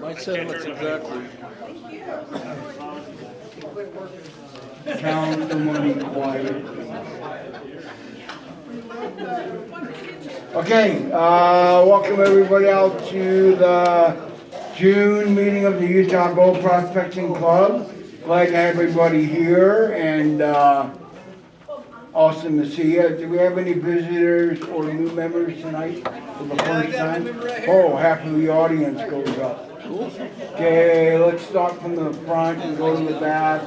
My sentiments exactly. Count the money quiet. Okay, welcome everybody out to the June meeting of the Utah Gold Prospecting Club. Glad to have everybody here and awesome to see you. Do we have any visitors or new members tonight for the first time? Oh, half of the audience goes up. Okay, let's start from the front and go to the back.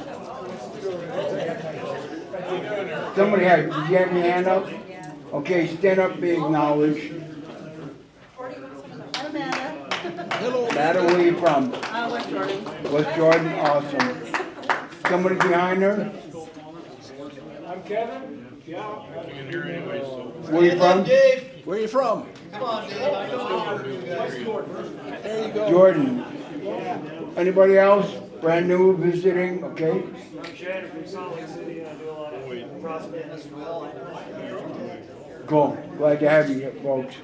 Somebody did you have your hand up? Okay, stand up, be acknowledged. I'm Amanda. Hello. Amanda, where are you from? West Jordan. West Jordan, awesome. Somebody behind her? I'm Kevin. Yeah. Where are you from? Where are you from? Come on, Dave. I know. West Jordan. There you go. Jordan. Anybody else? Brand new, visiting, okay? I'm Shannon from Salt Lake City, and I do a lot of prospecting as well. Cool. Glad to have you here, folks.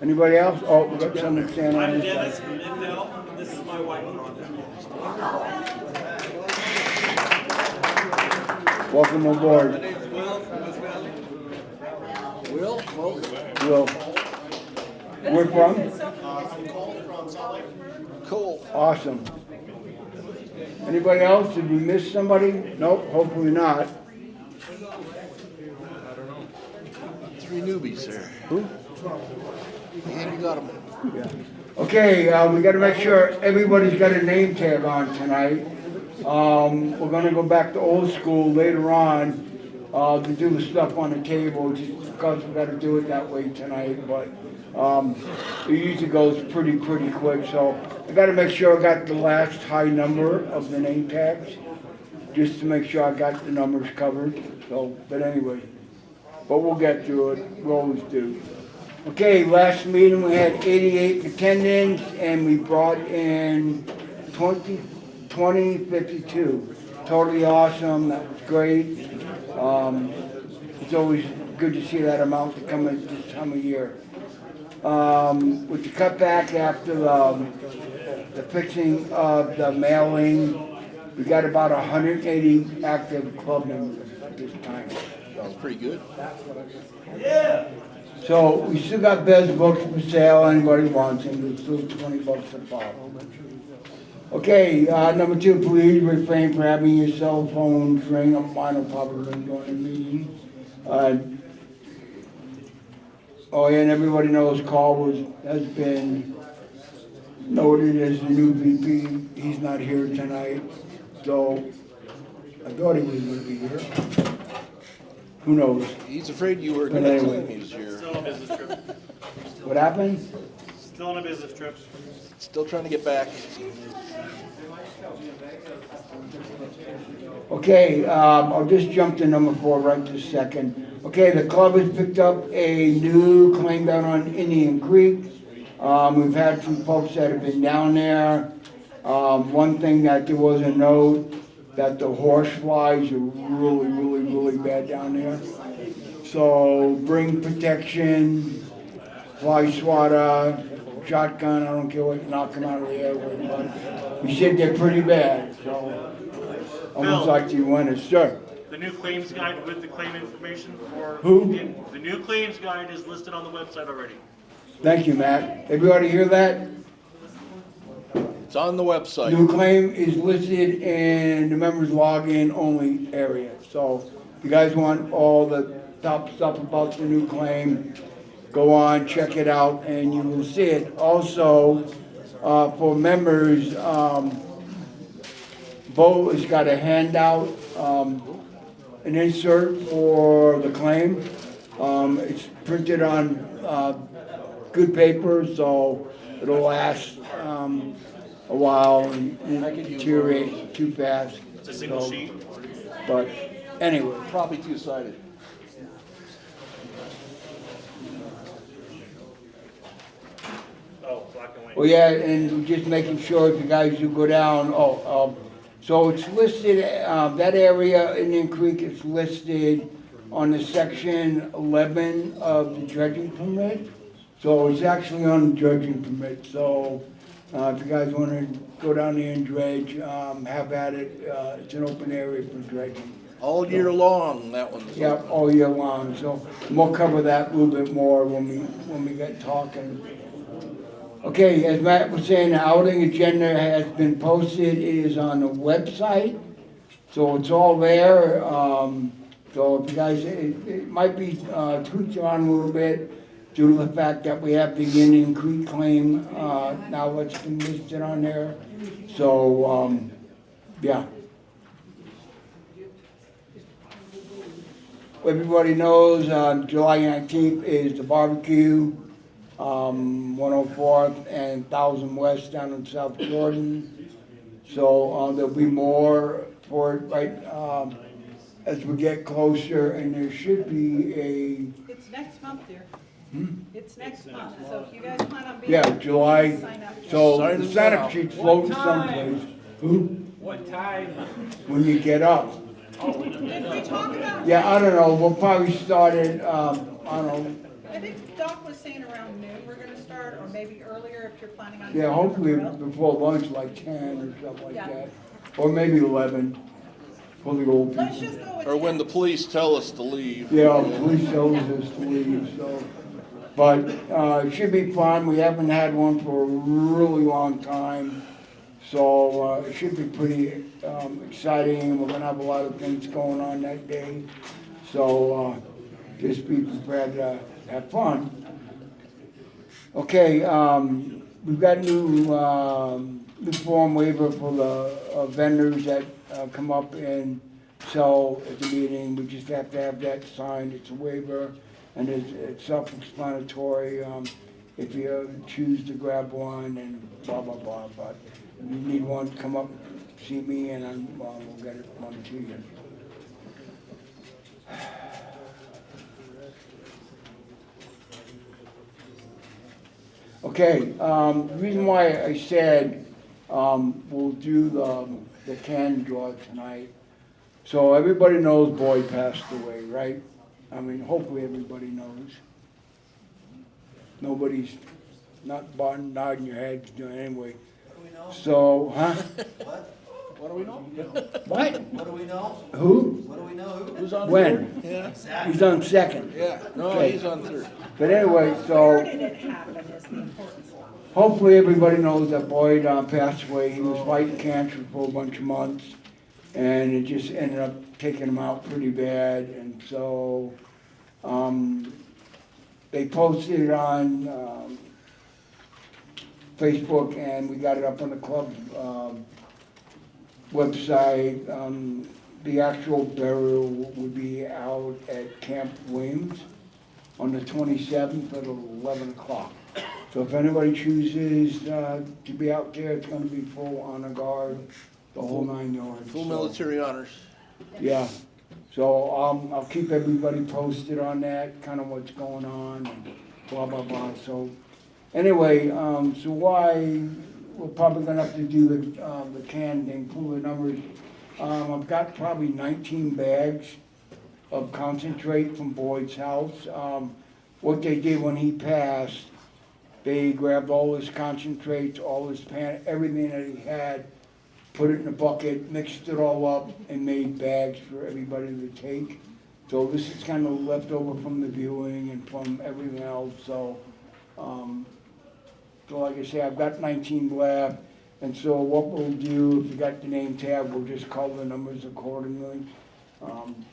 Anybody else? Oh, we got someone standing on I'm this Dennis side. from Intel. This is my wife, Rhonda. Welcome aboard. My name's Will from West Valley. Will? Will. Where from? I'm Cole from Salt Lake. Cool. Awesome. Anybody else? Did we miss somebody? Nope, hopefully not. Three newbies there. Who? And you got them. Yeah. Okay, we got to make sure everybody's got a name tag on tonight. We're going to go back to old school later on to do the stuff on the table, just because we got to do it that way tonight. But it usually goes pretty quick. So I got to make sure I got the last high number of the name tags, just to make sure I got the numbers covered. So, but anyway, but we'll get through it. We always do. Okay, last meeting we had 88 attendants and we brought in 2052. Totally awesome, that was great. It's always good to see that amount to come in this time of year. With the cutback after the fixing of the mailing, we got about 180 active club members at this time. That's pretty good. Yeah. So we still got Bez books for sale, anybody wants them, it's still $20 a pop. Okay, number 2, please refrain from having your cell phones ring up final probably during the meeting. Oh yeah, and everybody knows Carl has been noted as the new VP. He's not here tonight, so I thought he was gonna be here. Who knows? He's afraid you were But going to anyway. claim he was here. Still on a business trip. What happened? Still on a business trip. Still trying to get back. Okay, I'll just jump to number 4 right this second. Okay, the club has picked up a new claim down on Indian Creek. We've had some folks that have been down there. One thing that there was a note that the horse flies are really bad down there. So bring protection, fly swatter, shotgun, I don't care what, knock them out of the air with, but we said they're pretty bad, so almost Bill. like you want to, sir. The new claims guide with the claim information for... Who? The new claims guide is listed on the website already. Thank you, Matt. Everybody hear that? It's on the website. New claim is listed in the members login only area. So if you guys want all the top stuff about the new claim, go on, check it out, and you will see it. Also, for members, Bo has got a handout, an insert for the claim. It's printed on good paper, so it'll last a while and deteriorate too fast. It's a single So, sheet. But anyway, Probably two-sided. Oh, black and white. well, yeah, and just making sure if you guys do go down, so it's listed, that area, Indian Creek is listed on the section 11 of the dredging permit. So it's actually on the dredging permit, so If you guys wanna go down there and dredge, have at it, it's an open area for dredging. All year long, that one's. Yep, all year long, so we'll cover that a little bit more when we get talking. Okay, as Matt was saying, the outing agenda has been posted, it is on the website, so it's all there. So if you guys, it might be tweaked around a little bit due to the fact that we have the Indian Creek claim, now it's been listed on there. So, yeah. Everybody knows, July 19th is the barbecue, 104th and 1000 West down in South Jordan. So, there'll be more for it, right, as we get closer, and there should be It's next month, dear. Hmm? It's next month, so if you guys plan on being. yeah, there, July, sign up. so Sign the us sign-up up. sheet's floating What time? someplace. Who? What time? When you get up. Did we talk about? Yeah, I don't know, we'll probably start at, I don't know, I think Doc was saying around noon we're gonna start, or maybe earlier if you're planning on. yeah, doing it hopefully for real. before lunch, like 10 or something like Yeah. that. Or maybe 11, for the old Let's people. just go with. Or when 10. the police tell us to leave. Yeah, police tells us to leave, so. But, it should be fun, we haven't had one for a really long time. So, it should be pretty, exciting, we're gonna have a lot of things going on that day. So, just be prepared to have fun. Okay, we've got new form waiver for the vendors that come up and sell at the meeting. We just have to have that signed, it's a waiver, and it's self-explanatory. If you choose to grab one and blah, blah, blah, but if you need one, come up, see me, and we'll get it one to you. Okay, the reason why I said, we'll do the can draw tonight. So everybody knows Boyd passed away, right? I mean, hopefully everybody knows. Nobody's not nodding your heads, doing anyway. What do we know? So, huh? What? What do we know? What? What do we know? Who? What do we know? Who? Who's on When? third? Yeah, Exactly. He's on second. yeah, no, Okay. he's on third. But anyway, Where so did it happen is the important stuff. hopefully everybody knows that Boyd passed away. He was fighting cancer for a bunch of months, and it just ended up taking him out pretty bad. And so they posted it on Facebook, and we got it up on the club website. The actual burial would be out at Camp Williams on the 27th at 11 o'clock. So if anybody chooses to be out there, it's gonna be full honor guard, the whole 9 yards. Full So, military honors. yeah, so I'll keep everybody posted on that, kind of what's going on, and blah, blah, blah. So anyway, so why, we're probably gonna have to do the can thing, pull the numbers. I've got probably 19 bags of concentrate from Boyd's house. What they did when he passed, they grabbed all his concentrates, all his everything that he had, put it in a bucket, mixed it all up, and made bags for everybody to take. So this is kind of left over from the viewing and from everything else, so, so like I say, I've got 19 left, and so what we'll do, if you got the name tab, we'll just call the numbers accordingly.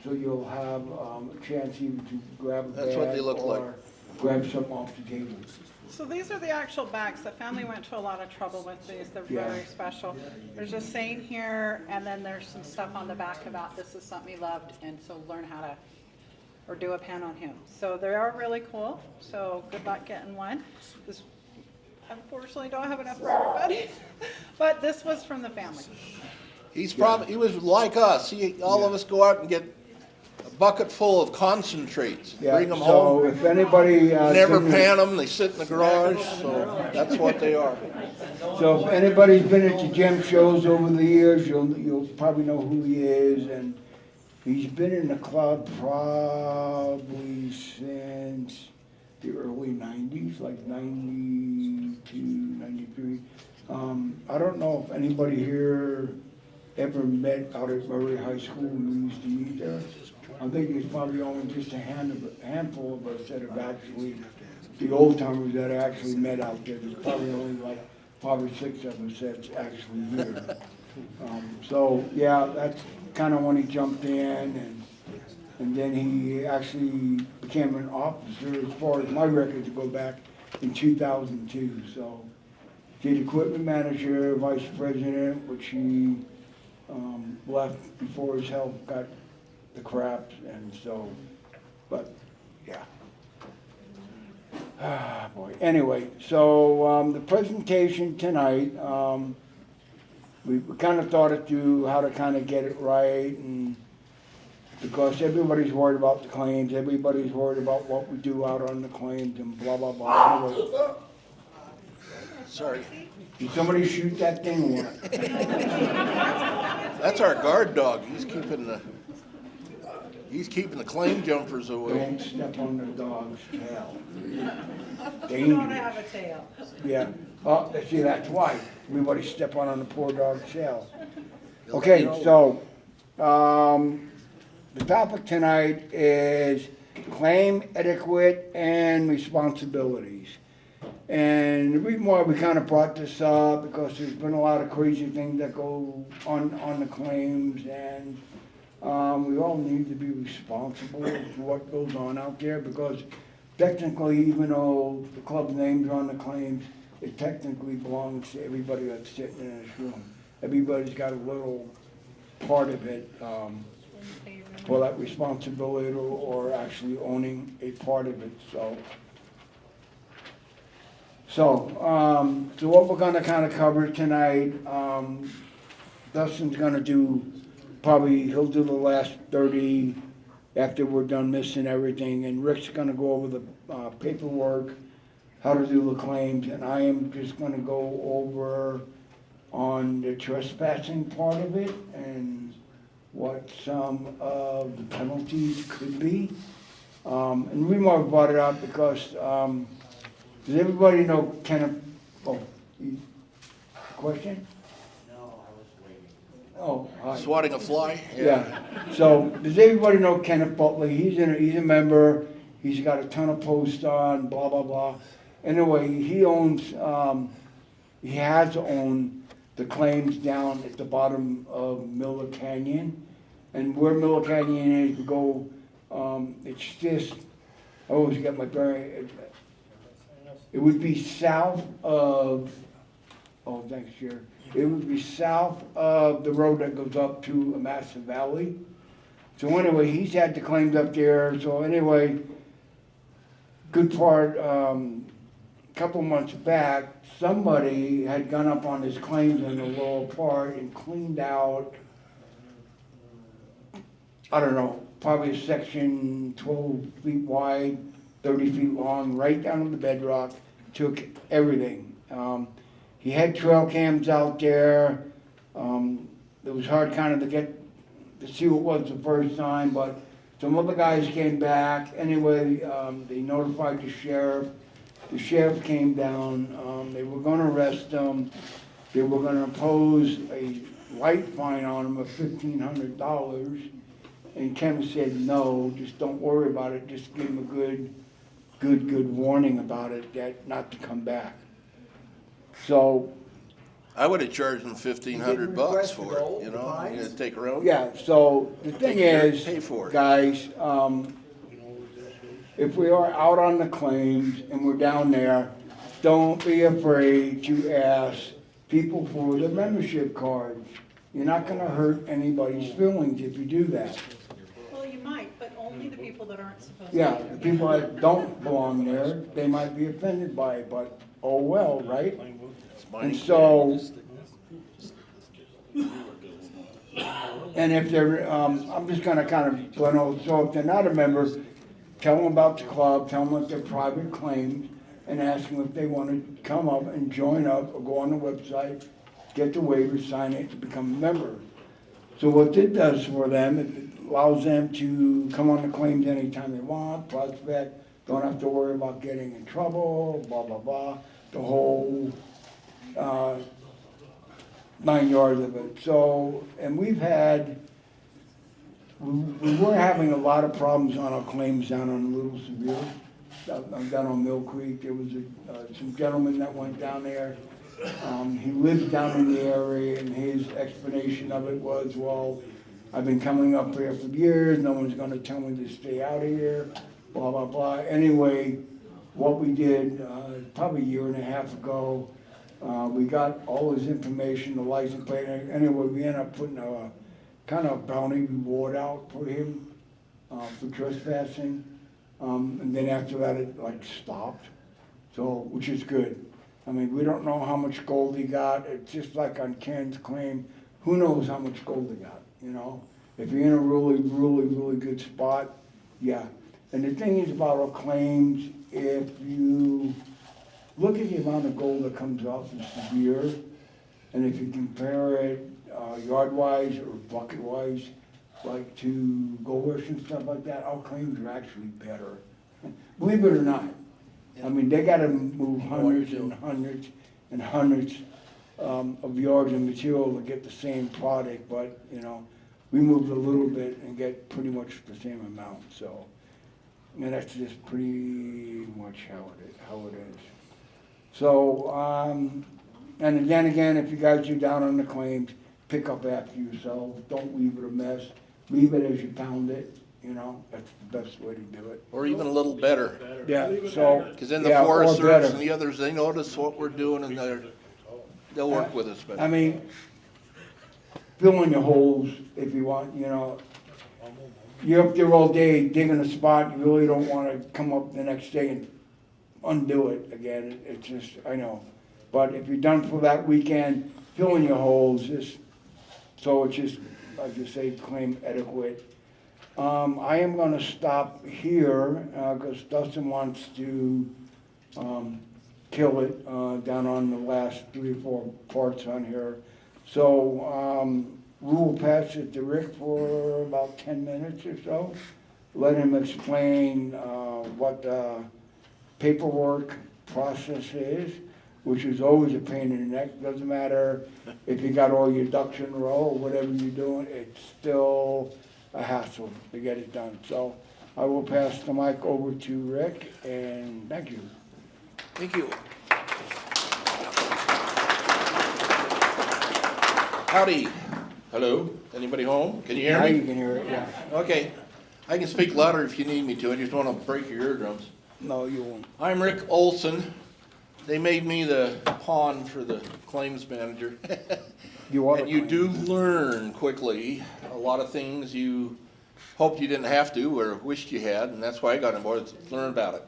So you'll have a chance even to grab a bag. That's what they look like. or grab something off the table. So these are the actual bags. The family went to a lot of trouble with these. They're Yeah. very special. There's a saying here, and then there's some stuff on the back about this is something he loved, and so learn how to, or do a pen on him. So they are really cool. So good luck getting one. This, unfortunately, don't have enough for everybody, but this was from the family. He's probably, he was like us. All of us go out and get a bucket full of concentrates, Yeah, bring them so home. if anybody. Never didn't- pan them, they sit in the garage, so that's what they are. So if anybody's been at the gym shows over the years, you'll probably know who he is, and he's been in the club probably since the early 90s, like 92, 93. I don't know if anybody here ever met out at Murray High School when we used to meet there. I think there's probably only just a handful of us that have actually, the old timers that actually met out there. There's probably only like 5 or 6 of us that's actually here. So, yeah, that's kind of when he jumped in, and then he actually became an officer as far as my records go back in 2002. So, did equipment manager, vice president, which he left before his health got the crap, and so, but, yeah. Ah, boy. Anyway, so the presentation tonight, we kind of thought it through how to kind of get it right, and because everybody's worried about the claims, everybody's worried about what we do out on the claims, and blah, blah, blah. Anyway, Sorry. did somebody shoot that thing or what? That's our guard dog. He's keeping the claim jumpers away. Don't step on the dog's tail. Don't Dangerous. have a tail. Yeah, oh, see, that's why, everybody step on the poor dog's tail. Okay, so, the topic tonight is claim etiquette and responsibilities. And the reason why we kind of brought this up, because there's been a lot of crazy things that go on the claims, and we all need to be responsible for what goes on out there, because technically, even though the club names are on the claims, it technically belongs to everybody that's sitting in this room. Everybody's got a little part of it for that responsibility or actually owning a part of it, So what we're gonna kind of cover tonight, Dustin's gonna do, he'll do the last 30 after we're done missing everything, and Rick's gonna go over the paperwork, how to do the claims, and I am just gonna go over on the trespassing part of it and what some of the penalties could be. And the reason why I brought it up because does everybody know Kenneth? Question? No, I was waiting. Oh, hi. Swatting a fly? Yeah. So does everybody know Kenneth Butler? He's a member. He's got a ton of posts on. Blah blah blah. Anyway, he owns. He has owned the claims down at the bottom of Miller Canyon, and where Miller Canyon is, we go. It's just. I always get my bearing. It would be south of, oh, thanks, Jerry. It would be south of the road that goes up to a massive valley. So anyway, he's had the claims up there. So anyway, good part, couple months back, somebody had gone up on his claims in the lower part and cleaned out, I don't know, probably a section 12 feet wide, 30 feet long, right down to the bedrock, took everything. He had trail cams out there. It was hard kind of to see what was the first time, but some other guys came back. Anyway, they notified the sheriff. The sheriff came down. They were going to arrest him. They were going to impose a light fine on him of $1,500. And Ken said, no, just don't worry about it. Just give him a good warning about it, that not to come back. So, I would have charged them $1,500 for gold, it, you know? fines? You gotta take her out. yeah, so the thing is, Pay for it. guys, if we are out on the claims and we're down there, don't be afraid to ask people for their membership cards. You're not gonna hurt anybody's feelings if you do that. Well, you might, but only the people that aren't supposed to. Yeah, the people that don't belong there, they might be offended by it, but oh well, right? And so, and if they're, I'm just gonna kind of blend out, so if they're not a member, tell them about the club, tell them what their private claims, and ask them if they want to come up and join up, or go on the website, get the waiver, sign it, to become a member. So what it does for them, it allows them to come on the claims anytime they want, prospect, don't have to worry about getting in trouble, blah, blah, blah. The whole 9 yards of it. So, and we were having a lot of problems on our claims down on Little Severe, down on Mill Creek. There was some gentleman that went down there. He lived down in the area, and his explanation of it was, well, I've been coming up here for years, no one's gonna tell me to stay out of here, blah, blah, blah. Anyway, what we did, probably a year and a half ago, we got all his information, the license plate, anyway, we ended up putting a kind of bounty reward out for him, for trespassing. And then after that, it like stopped, so, which is good. I mean, we don't know how much gold he got, it's just like on Ken's claim, who knows how much gold he got, you know? If you're in a really, really, really good spot, yeah. And the thing is about our claims, if you look at the amount of gold that comes out from Severe, and if you compare it yard-wise or bucket-wise, like to Gold Rush and stuff like that, our claims are actually better. Believe it or not. I mean, they gotta move hundreds and hundreds and hundreds of yards of material to get the same product, but, you know, we moved a little bit and get pretty much the same amount, so. And that's just pretty much how it is. So, and then again, if you guys are down on the claims, pick up after yourself, don't leave it a mess, leave it as you found it, you know, that's the best way to do it. Or even a little better. Yeah, so. Because then the yeah, Forest or Service better. and the others, they notice what we're doing and they'll work with us better. I mean, fill in your holes if you want, you know. You're up there all day digging a spot, you really don't wanna come up the next day and undo it again, it's just, I know. But if you're done for that weekend, fill in your holes, so it's just, like you say, claim adequate. I am gonna stop here, cause Dustin wants to, kill it, down on the last 3 or 4 parts on here. So, we will pass it to Rick for about 10 minutes or so. Let him explain, what the paperwork process is, which is always a pain in the neck. Doesn't matter if you got all your ducks in a row or whatever you're doing, it's still a hassle to get it done. So I will pass the mic over to Rick, and thank you. Thank you. Howdy. Hello. Anybody home? Can you hear Now me? you can hear it, yeah. Okay. I can speak louder if you need me to. I just want to break your eardrums. No, you won't. I'm Rick Olson. They made me the pawn for the claims manager. You are. And you do learn quickly a lot of things you hoped you didn't have to or wished you had, and that's why I got on board, to learn about it.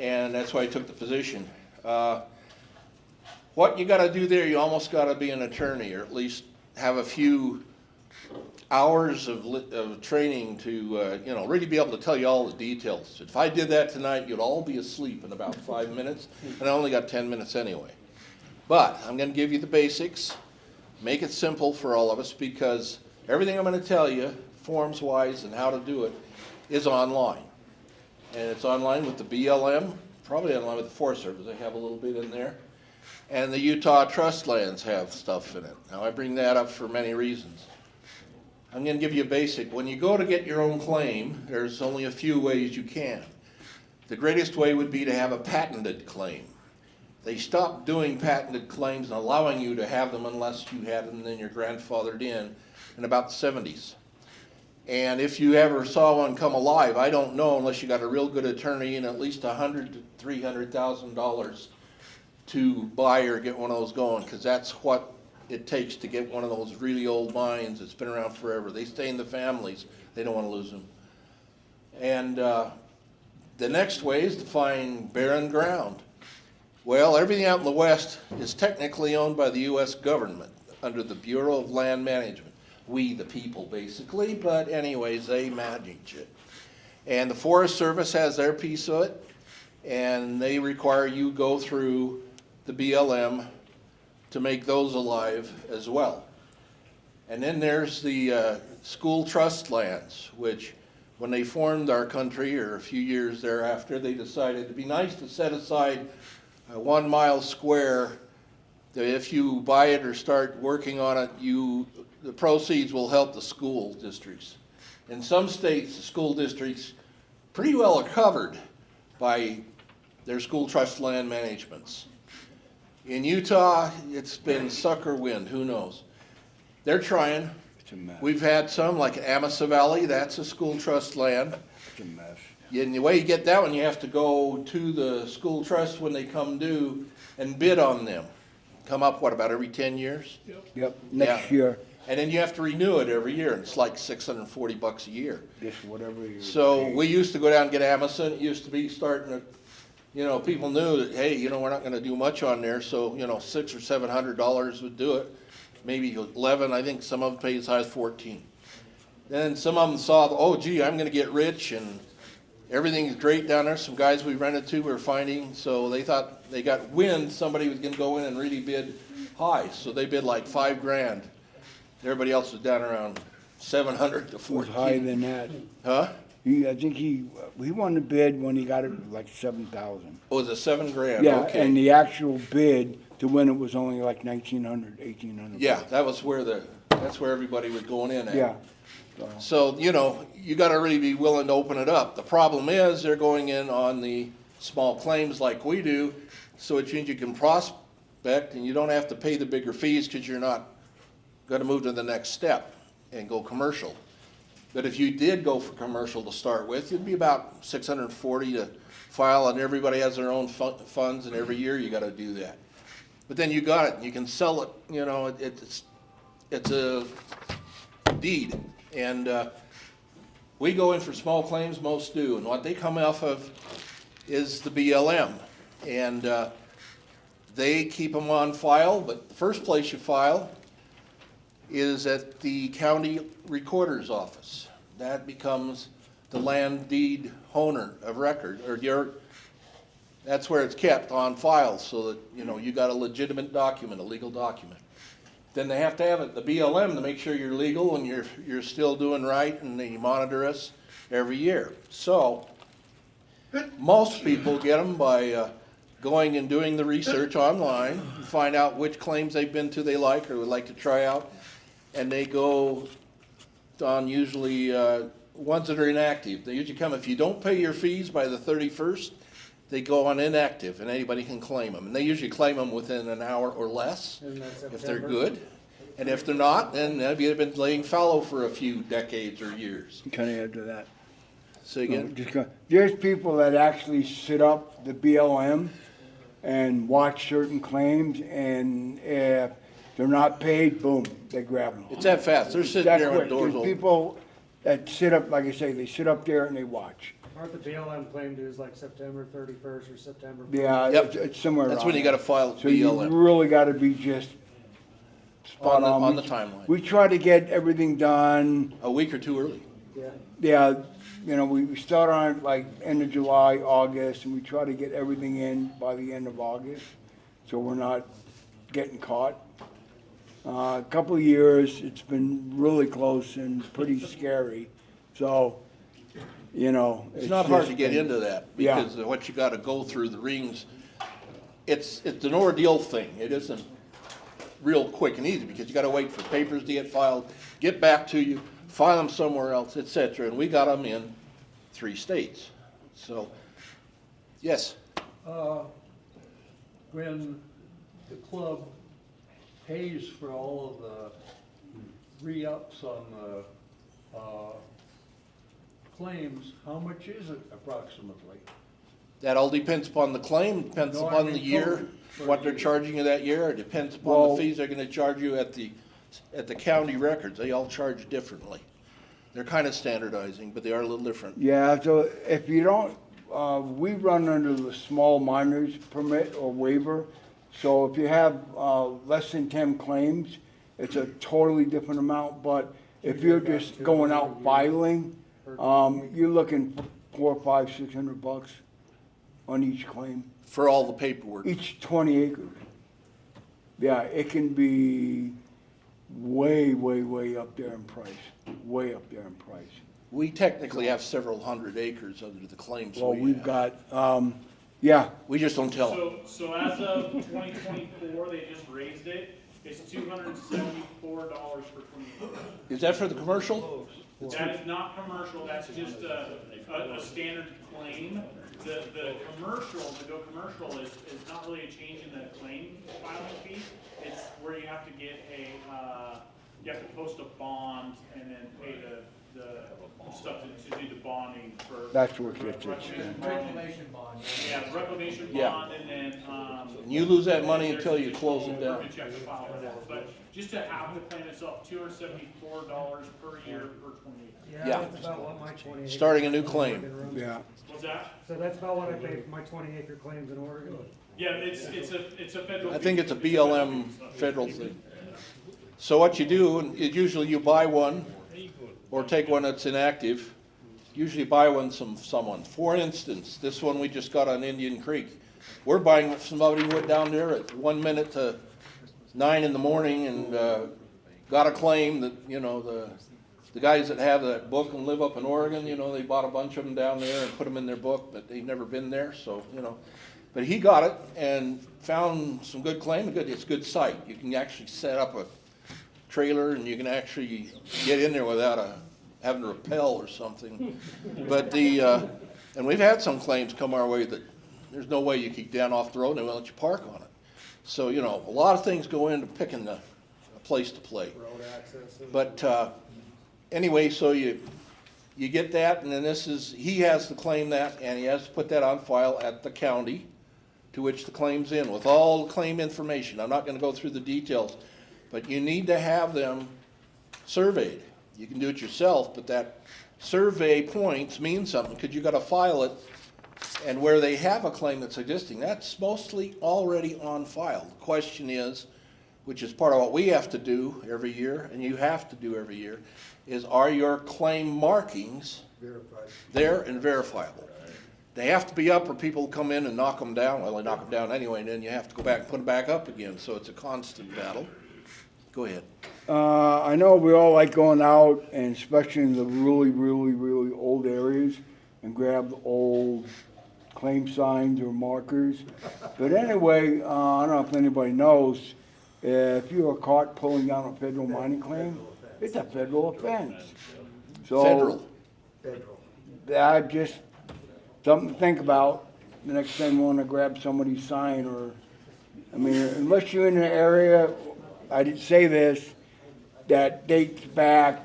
And that's why I took the position. What you gotta do there, you almost gotta be an attorney, or at least have a few hours of training to, really be able to tell you all the details. If I did that tonight, you'd all be asleep in about 5 minutes, and I only got 10 minutes anyway. But I'm gonna give you the basics, make it simple for all of us, because everything I'm gonna tell you, forms-wise and how to do it, is online. And it's online with the BLM, probably online with the Forest Service, they have a little bit in there. And the Utah Trust Lands have stuff in it. Now I bring that up for many reasons. I'm gonna give you a basic. When you go to get your own claim, there's only a few ways you can. The greatest way would be to have a patented claim. They stopped doing patented claims and allowing you to have them unless you had them and then you're grandfathered in about the 70s. And if you ever saw one come alive, I don't know unless you got a real good attorney and at least $100,000 to $300,000 to buy or get one of those going, because that's what it takes to get one of those really old mines that's been around forever. They stay in the families, they don't want to lose them. And the next way is to find barren ground. Well, everything out in the West is technically owned by the U.S. government under the Bureau of Land Management. We, the people, basically, but anyways, they manage it. And the Forest Service has their piece of it, and they require you go through the BLM to make those alive as well. And then there's the school trust lands, which when they formed our country, or a few years thereafter, they decided it'd be nice to set aside 1 mile square that if you buy it or start working on it, the proceeds will help the school districts. In some states, the school districts pretty well are covered by their school trust land managements. In Utah, it's been sucker wind, who knows? They're trying. It's a mess. We've had some, like Amasa Valley, that's a school trust land. It's a mess. And the way you get that one, you have to go to the school trust when they come due and bid on them. Come up, what, about every 10 years? Yep, next Yeah. year, And then you have to renew it every year, and it's like $640 a year. just whatever you. So pay. we used to go down and get Amazon. It used to be starting to, people knew that, hey, we're not gonna do much on there, so, $600 or $700 would do it. Maybe 11, I think some of them pay as high as 14. Then some of them saw, oh gee, I'm gonna get rich and everything's great down there. Some guys we rented to were finding, so they thought they got wind, somebody was gonna go in and really bid high. So they bid like $5,000. Everybody else was down around 700 to It was 14. higher than that. Huh? I think he won the bid when he got it like 7,000. Oh, it was a $7,000, Yeah, okay. and the actual bid to win it was only like 1,900, 1,800. Yeah, that was that's where everybody was going in at. Yeah, So, you gotta really be willing to open it up. The problem is, they're going in on the small claims like we do, so it means you can prospect and you don't have to pay the bigger fees because you're not gonna move to the next step and go commercial. But if you did go for commercial to start with, it'd be about $640 to file, and everybody has their own funds, and every year you gotta do that. But then you got it, and you can sell it, it's a deed. And we go in for small claims, most do, and what they come off of is the BLM. And they keep them on file, but the first place you file is at the county recorder's office. That becomes the land deed owner of record, or that's where it's kept on file, so that, you got a legitimate document, a legal document. Then they have to have it, the BLM, to make sure you're legal and you're still doing right, and they monitor us every year. So, most people get them by going and doing the research online, and find out which claims they've been to they like or would like to try out, and they go on usually ones that are inactive. They usually come, if you don't pay your fees by the 31st, they go on inactive, and anybody can claim them. And they usually claim them within an hour or less, Isn't that if they're September? good. And if they're not, then they've been laying fallow for a few decades or years. kind of add to that. Say again? There's people that actually sit up the BLM and watch certain claims, and if they're not paid, boom, they grab them. It's that fast. They're sitting That there with quick. doors There's open. people that sit up, like I say, they sit up there and they watch. Aren't the BLM claim dues like September 31st or September? 1st? Yeah, Yep. it's somewhere around That's when you there. gotta file So you BLM really gotta be just spot on. on the timeline. We try to get everything done, A week or two early. yeah, we start on like end of July, August, and we try to get everything in by the end of August, so we're not getting caught. A couple of years, it's been really close and pretty scary, so, It's not hard to just get been- into that, Yeah. because of what you gotta go through, the rings. It's an ordeal thing. It isn't real quick and easy, because you gotta wait for papers to get filed, get back to you, file them somewhere else, et cetera. And we got them in 3 states. So, yes, When the club pays for all of the re-ups on the claims, how much is it approximately? that all depends upon the claim, depends No, I upon mean the year, total for what a they're year. charging you that year. It depends upon Well- the fees they're gonna charge you at the county records. They all charge differently. They're kinda standardizing, but they are a little different. Yeah, so if you don't, we run under the small miners permit or waiver. So if you have, less than 10 claims, it's a totally different amount, but if you're just going out filing, you're looking for $400, $500, $600 on each claim, For all the paperwork. each 20 acres. Yeah, it can be way, way, way up there in price, way up there in price. We technically have several hundred acres under the claims Well, we we've have. got, Yeah, We just don't tell them. So as of 2024, they just raised it. It's $274 for 28. Is that for the commercial? That is not commercial, that's just a standard claim. The commercial, to go commercial is not really a change in the claim filing fee. It's where you have to get you have to post a bond and then pay the stuff to do the bonding for. that's what gets it. Reclamation bond. Yeah, the reclamation Yeah. bond and then, And you lose that money until you close it down. verbiage you have to file for that. But just to have the claim itself, $274 per year per 28. Yeah. That's about what my 20 acre. Starting a new claim. Yeah, What's that? So that's about what I pay for my 20 acre claims in Oregon. Yeah, it's a federal. I think it's a BLM federal thing. So what you do is usually you buy one or take one that's inactive. Usually buy one from someone. For instance, this one we just got on Indian Creek. We're buying somebody who went down there at 1 minute to 9 in the morning and got a claim that, you know, the guys that have that book and live up in Oregon, you know, they bought a bunch of them down there and put them in their book, but they've never been there, so, you know. But he got it and found some good claim, it's a good site. You can actually set up a trailer and you can actually get in there without having to rappel or something. But and we've had some claims come our way that there's no way you keep down off the road and they won't let you park on it. So, you know, a lot of things go into picking a place to play. Road access. But anyway, so you get that, and then he has to claim that, and he has to put that on file at the county to which the claim's in, with all the claim information. I'm not gonna go through the details, but you need to have them surveyed. You can do it yourself, but that survey points mean something, because you gotta file it, and where they have a claim that's existing, that's mostly already on file. The question is, which is part of what we have to do every year, and you have to do every year, is are your claim markings there and verifiable? They have to be up or people come in and knock them down. Well, they knock them down anyway, and then you have to go back and put them back up again, so it's a constant battle. Go ahead. I know we all like going out, and especially in the really, really, really old areas, and grab the old claim signs or markers. But anyway, I don't know if anybody knows, if you are caught pulling down a federal mining claim, it's a federal offense. So Federal. that just something to think about the next time you wanna grab somebody's sign, or, I mean, unless you're in an area, I did say this, that dates back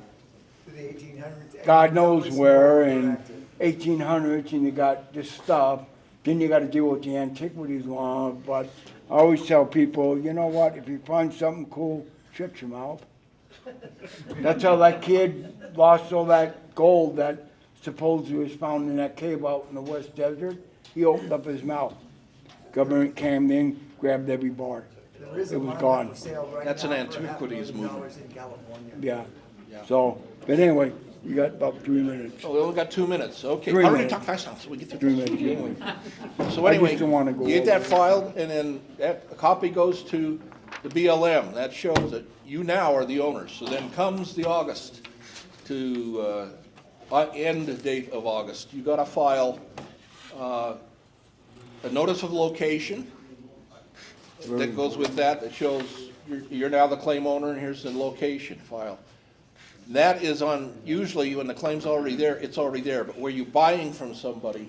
God knows where, and 1800s, and you got this stuff, then you gotta deal with the antiquities law. But I always tell people, you know what, if you find something cool, shut your mouth. That's how that kid lost all that gold that supposedly was found in that cave out in the West Desert. He opened up his mouth. Government came in, grabbed every bar. It was gone. That's an antiquities movement. Yeah. So, but anyway, you got about 3 minutes. Oh, we only got 2 minutes, okay. 3 I'm gonna minutes. talk fast now, so we get through 3 this. minutes, yeah. Anyway. So I anyway, just don't wanna go you get that over. filed, and then a copy goes to the BLM. That shows that you now are the owner. So then comes the August to, end date of August. You gotta file, a notice of location that goes with that shows you're now the claim owner, and here's the location file. That is on, usually when the claim's already there, it's already there, but where you're buying from somebody,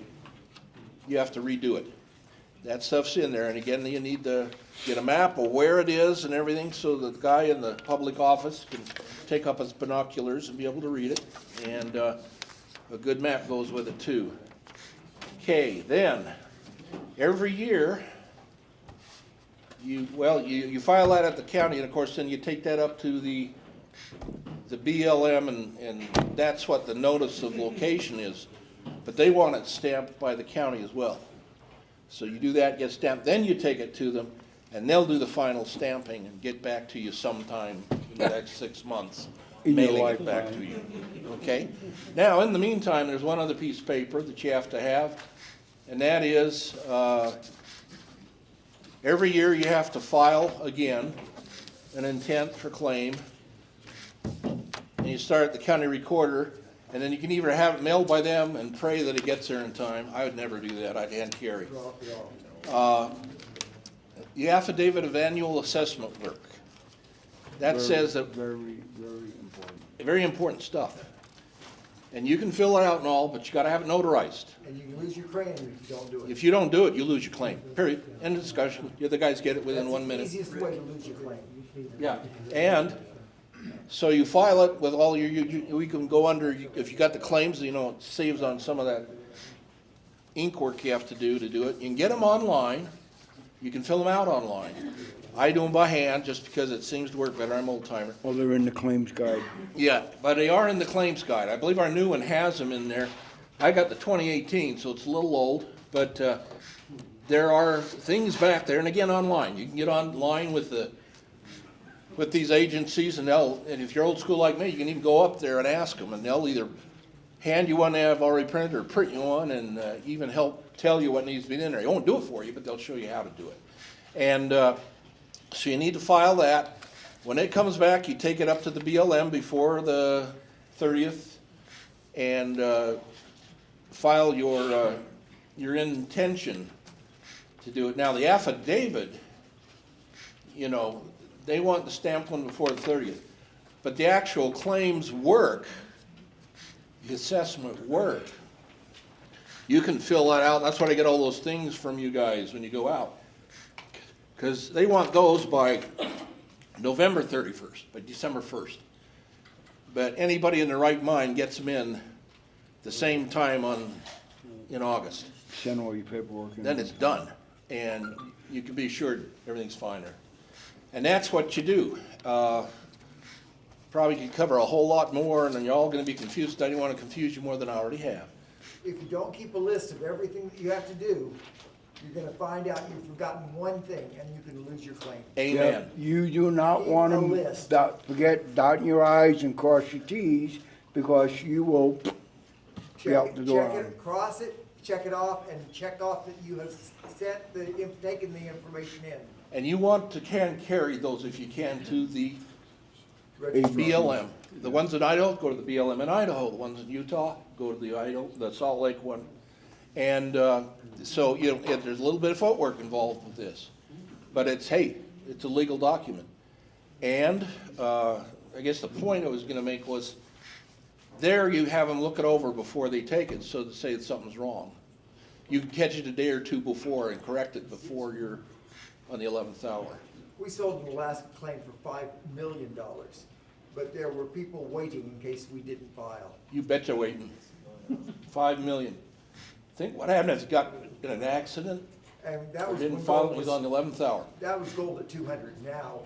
you have to redo it. That stuff's in there, and again, you need to get a map of where it is and everything, so the guy in the public office can take up his binoculars and be able to read it, and a good map goes with it too. Okay, then, every year, you file that at the county, and of course, then you take that up to the BLM, and that's what the notice of location is. But they want it stamped by the county as well. So you do that, get stamped, then you take it to them, and they'll do the final stamping and get back to you sometime in the next 6 months, In your mailing it back to you. Okay? Now, in the meantime, there's one other piece of paper that you have to have, and that is, every year you have to file again an intent for claim. And you start at the county recorder, And then you can either have it mailed by them and pray that it gets there in time. I would never do that. I'd hand carry. The affidavit of annual assessment work. That says that Very, very important. very important stuff. And you can fill it out and all, but you gotta have it notarized. And you can lose your claim if you don't do it. If you don't do it, you lose your claim, period. End of discussion. The other guys get it within That's 1 the minute. easiest way to lose your claim. Yeah, and so you file it with all we can go under, if you got the claims, you know, it saves on some of that ink work you have to do it. You can get them online, you can fill them out online. I do them by hand just because it seems to work better. I'm old timer. Well, they're in the claims guide. Yeah, but they are in the claims guide. I believe our new one has them in there. I got the 2018, so it's a little old, but there are things back there, and again, online. You can get online with these agencies, and if you're old school like me, you can even go up there and ask them, and they'll either hand you one they have already printed or print you one, and even help tell you what needs to be in there. They won't do it for you, but they'll show you how to do it. And so you need to file that. When it comes back, you take it up to the BLM before the 30th and file your intention to do it. Now, the affidavit, you know, they want the stamped one before the 30th. But the actual claims work, the assessment work, you can fill that out. That's why I get all those things from you guys when you go out. Because they want those by November 31st, by December 1st. But anybody in their right mind gets them in the same time in August. Send all your paperwork in. Then it's done, and you can be assured everything's fine there. And that's what you do. Probably could cover a whole lot more, and then you're all gonna be confused. I didn't want to confuse you more than I already have. If you don't keep a list of everything that you have to do, you're gonna find out you've forgotten one thing and you can lose your claim. Amen. You do not want Keep a to list. forget dotting your i's and cross your t's, because you will be Check out it, the door check on it, it. cross it, check it off, and check off that you have taken the information in. And you want to carry those if you can to the Registrar. BLM. The ones in Idaho, go to the BLM in Idaho. The ones in Utah, go to the Salt Lake one. And so, you know, there's a little bit of footwork involved with this. But it's a legal document. And I guess the point I was gonna make was, there you have them look it over before they take it, so to say that something's wrong. You can catch it a day or two before and correct it before you're on the 11th hour. We sold an Alaska claim for $5 million, but there were people waiting in case we didn't file. You bet you're waiting. 5 million. Think what happened if you got in an accident And that or was didn't when file, gold it was on the 11th hour, that was gold at 200. Now,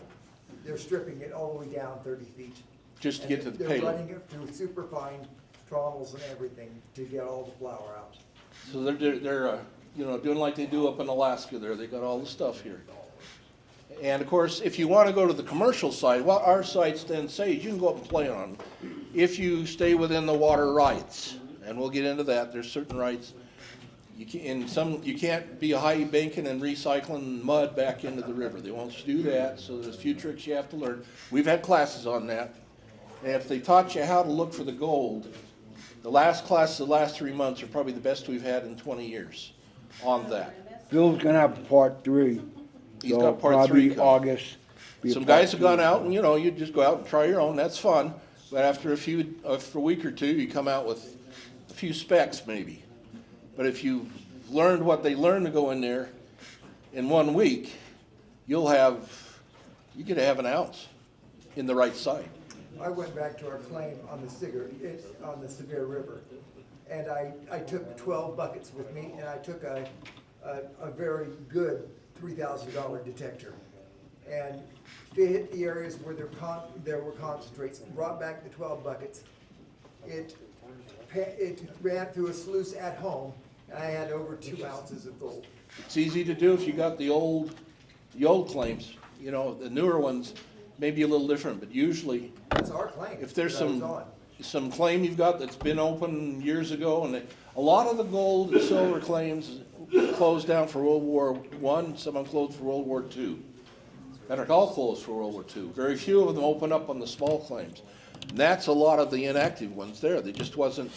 they're stripping it all the way down 30 feet. just to get to And the they're payload. running it through superfine trommels and everything to get all the flour out. So they're you know, doing like they do up in Alaska there. They got all the stuff here. And of course, if you want to go to the commercial side, what our sites then say is you can go up and play on them if you stay within the water rights. And we'll get into that. There's certain rights. You can't be high banking and recycling mud back into the river. They won't do that. So there's a few tricks you have to learn. We've had classes on that. And if they taught you how to look for the gold, the last classes, the last 3 months are probably the best we've had in 20 years on that. Bill's gonna have part 3. He's So got part probably 3 coming. August. be a Some part guys have 3. gone out and, you know, you just go out and try your own, that's fun. But after a week or two, you come out with a few specs maybe. But if you've learned what they learned to go in there in 1 week, you could have an ounce in the right site. I went back to our claim on the Sevier River, and I took 12 buckets with me, and I took a very good $3,000 detector, and hit the areas where there were concentrates, brought back the 12 buckets. It ran through a sluice at home, and I had over 2 ounces of gold. It's easy to do if you got the old claims. You know, the newer ones may be a little different, but usually That's our claim. if there's that I was on. some claim you've got that's been open years ago, and a lot of the gold and silver claims closed down for World War I, some of them closed for World War II. that are all closed for World War II. Very few of them open up on the small claims. And that's a lot of the inactive ones there. They just wasn't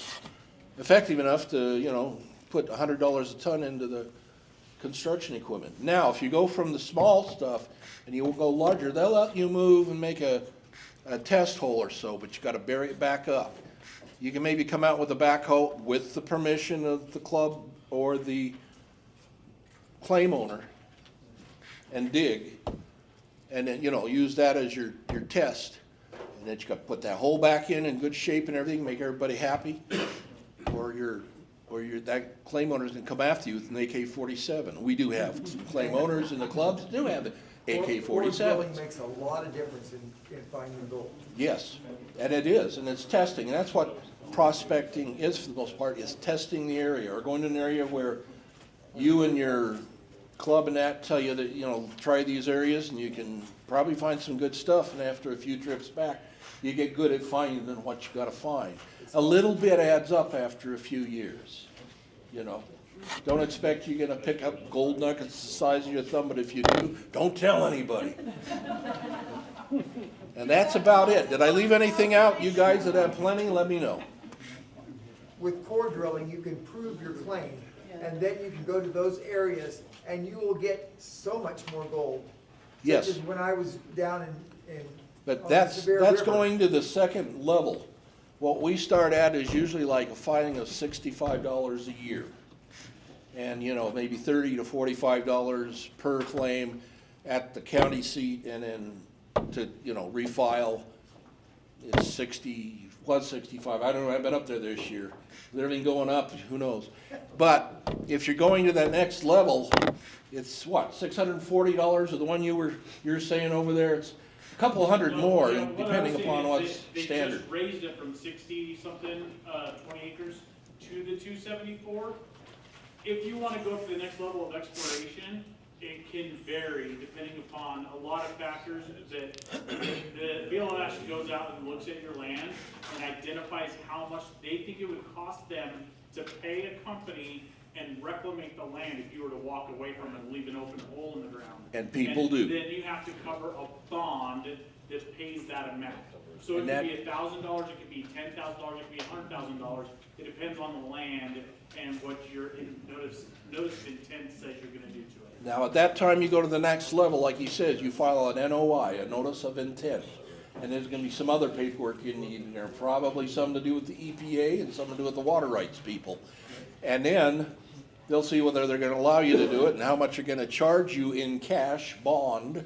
effective enough to, you know, put $100 a ton into the construction equipment. Now, if you go from the small stuff and you will go larger, they'll let you move and make a test hole or so, but you gotta bury it back up. You can maybe come out with a backhoe with the permission of the club or the claim owner and dig, and then, you know, use that as your test. And then you gotta put that hole back in good shape and everything, make everybody happy, or that claim owner's gonna come after you with an AK-47. We do have some claim owners in the clubs do have Core AK-47s. drilling makes a lot of difference in finding gold. Yes, and it is, and it's testing, and that's what prospecting is for the most part, is testing the area, or going to an area where you and your club and that tell you that, you know, try these areas and you can probably find some good stuff, and after a few trips back, you get good at finding what you gotta find. A little bit adds up after a few years, you know. Don't expect you're gonna pick up gold nuggets the size of your thumb, but if you do, don't tell anybody. And that's about it. Did I leave anything out? You guys that have plenty, let me know. With core drilling, you can prove your claim, and then you can go to those areas and you will get so much more gold. Yes. Such as when I was down in But on the that's Sevier River. going to the second level. What we start at is usually like a filing of $65 a year. And, you know, maybe $30 to $45 per claim at the county seat, and then to, you know, refile, it's 60, was 65, I don't know, I've been up there this year. With everything going up, who knows? But if you're going to that next level, it's what, $640, or the one you're saying over there, it's a couple hundred more, No, what I was depending saying upon is what's they standard. just raised it from 60-something, 20 acres to the 274. If you want to go to the next level of exploration, it can vary depending upon a lot of factors that the BLM goes out and looks at your land and identifies how much they think it would cost them to pay a company and reclamate the land if you were to walk away from it and leave an open hole in the ground. And people do. Then you have to cover a bond that pays that amount. So it And could that- be $1,000, it could be $10,000, it could be $100,000. It depends on the land and what your notice of intent says you're gonna do to it. Now, at that time, you go to the next level, like he says, you file an NOI, a notice of intent. And there's gonna be some other paperwork you need in there, probably some to do with the EPA and some to do with the water rights people. And then they'll see whether they're gonna allow you to do it and how much they're gonna charge you in cash bond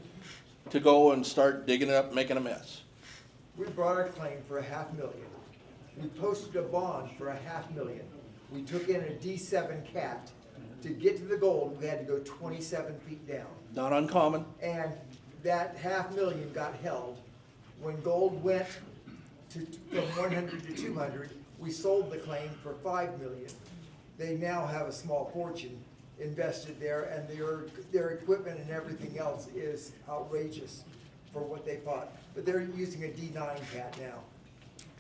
to go and start digging it up, making a mess. We brought our claim for $500,000. We posted a bond for $500,000. We took in a D7 cat. To get to the gold, we had to go 27 feet down. Not uncommon. And that $500,000 got held. When gold went from 100 to 200, we sold the claim for $5 million. They now have a small fortune invested there, and their equipment and everything else is outrageous for what they bought. But they're using a D9 cat now.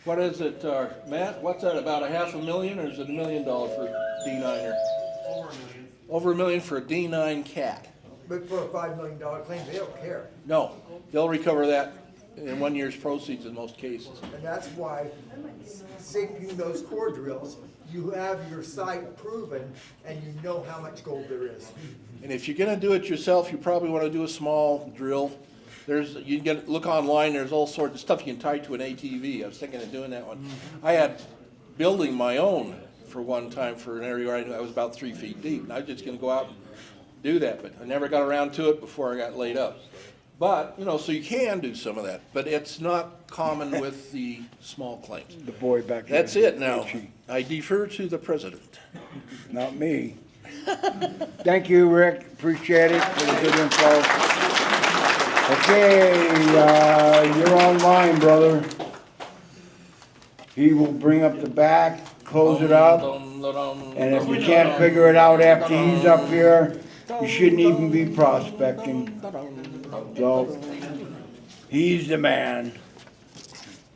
What is it, Matt? What's that, about $500,000, or is it $1 million for D9er? Over $1 million. Over $1 million for a D9 cat. But for a $5 million claim, they don't care. No, they'll recover that in 1 year's proceeds in most cases. And that's why sinking those core drills, you have your site proven and you know how much gold there is. And if you're gonna do it yourself, you probably wanna do a small drill. You can look online, there's all sorts of stuff you can tie to an ATV. I was thinking of doing that one. I had building my own for one time for an area where I was about 3 feet deep. And I was just gonna go out and do that, but I never got around to it before I got laid up. But, you know, so you can do some of that, but it's not common with the small claims. The boy back there. That's it now. I defer to the president. Not me. Thank you, Rick. Appreciate it for the good info. Okay, you're online, brother. He will bring up the back, close it up, and if you can't figure it out after he's up here, you shouldn't even be prospecting. So, he's the man.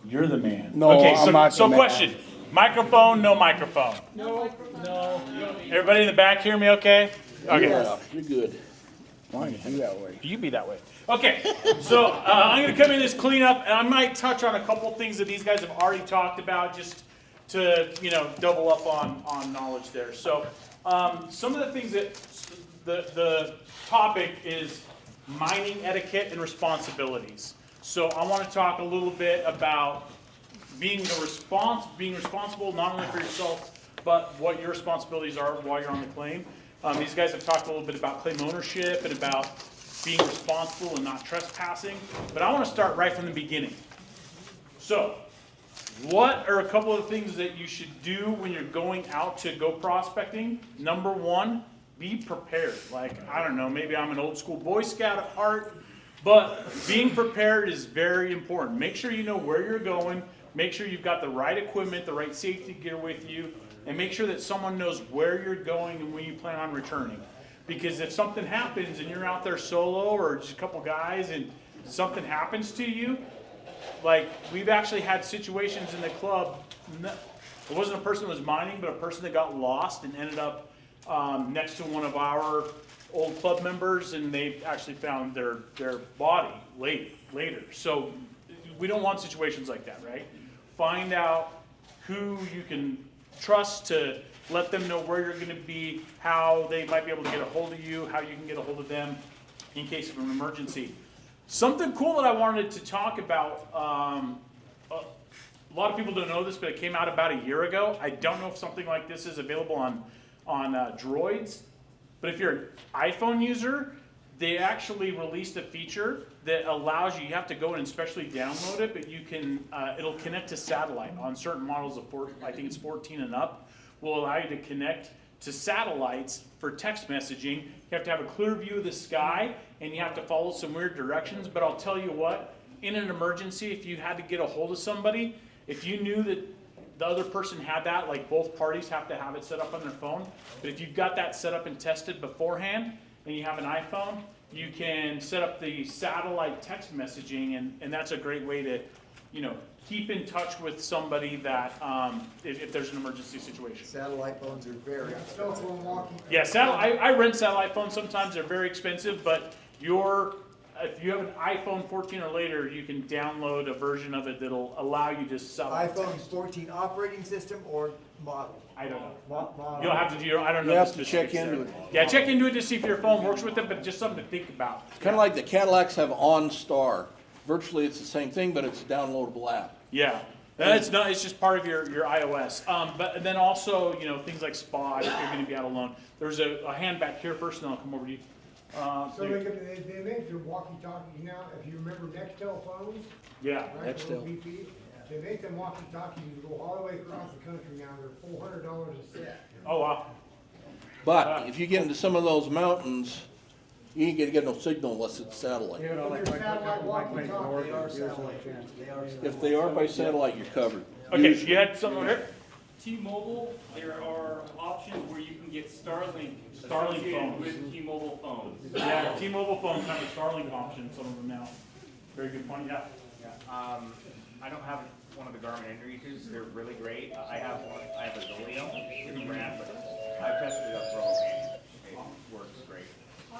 You're the man. No, Okay, I'm not the so man. question, microphone, no microphone? No. Everybody in the back hear me okay? Okay. Yeah, you're good. Why don't you be that way? You be that way. Okay, so I'm going to come in as cleanup, and I might touch on a couple things that these guys have already talked about, just to double up on knowledge there. So some of the things that the topic is mining etiquette and responsibilities. So I want to talk a little bit about being responsible not only for yourself, but what your responsibilities are while you're on the claim. These guys have talked a little bit about claim ownership and about being responsible and not trespassing. But I want to start right from the beginning. So, what are a couple of things that you should do when you're going out to go prospecting? Number one, be prepared. Like, I don't know, maybe I'm an old school Boy Scout at heart, but being prepared is very important. Make sure you know where you're going. Make sure you've got the right equipment, the right safety gear with you, and make sure that someone knows where you're going and when you plan on returning. Because if something happens and you're out there solo or just a couple guys and something happens to you, like we've actually had situations in the club, it wasn't a person that was mining, but a person that got lost and ended up next to one of our old club members, and they actually found their body later. So we don't want situations like that, right? Find out who you can trust to let them know where you're going to be, how they might be able to get a hold of you, how you can get a hold of them in case of an emergency. Something cool that I wanted to talk about, a lot of people don't know this, but it came out about a year ago. I don't know if something like this is available on Droids, but if you're an iPhone user, they actually released a feature that allows you have to go and specially download it, but you can, it'll connect to satellite on certain models of, I think it's 14 and up, will allow you to connect to satellites for text messaging. You have to have a clear view of the sky, and you have to follow some weird directions, but I'll tell you what, in an emergency, if you had to get a hold of somebody, if you knew that the other person had that, like both parties have to have it set up on their phone, but if you've got that set up and tested beforehand, and you have an iPhone, you can set up the satellite text messaging, and that's a great way to, keep in touch with somebody that, if there's an emergency situation. Satellite phones are very expensive. Yeah, I rent satellite phones sometimes. They're very expensive, but if you have an iPhone 14 or later, you can download a version of it that'll allow you to satellite iPhone text. 14 operating system or model? I don't know. Model. You'll have to do I don't know. You the have to check specifics into there. it. Yeah, check into it to see if your phone works with it, but just something to think about. Kind of like the Cadillacs have OnStar. Virtually, it's the same thing, but it's a downloadable app. Yeah. It's not. It's just part of your iOS. But then also, things like Spot, if you're going to be out alone. There's a hand back here first, and then I'll come over to you. So they make the walkie-talkies now, if you remember Nextel phones, Yeah. right? Nextel. those BP, they make them walkie-talkies that go all the way across the country now, they're $400 a set. Oh wow. But if you get into some of those mountains, you ain't gonna get no signal unless it's satellite. But they're satellite walkie-talkies. They are satellite. They are satellite. If they are by satellite, you're covered. Okay, so you had something over here. T-Mobile, there are options where you can get Starlink Starlink phones. with T-Mobile phones. Yeah, T-Mobile phones have a Starlink option. Some of them now. Very good point. Yeah. I don't have one of the Garmin inReaches. They're really great. I have one. I have a Zoleo, different brand, but I've tested it up for all. It works great.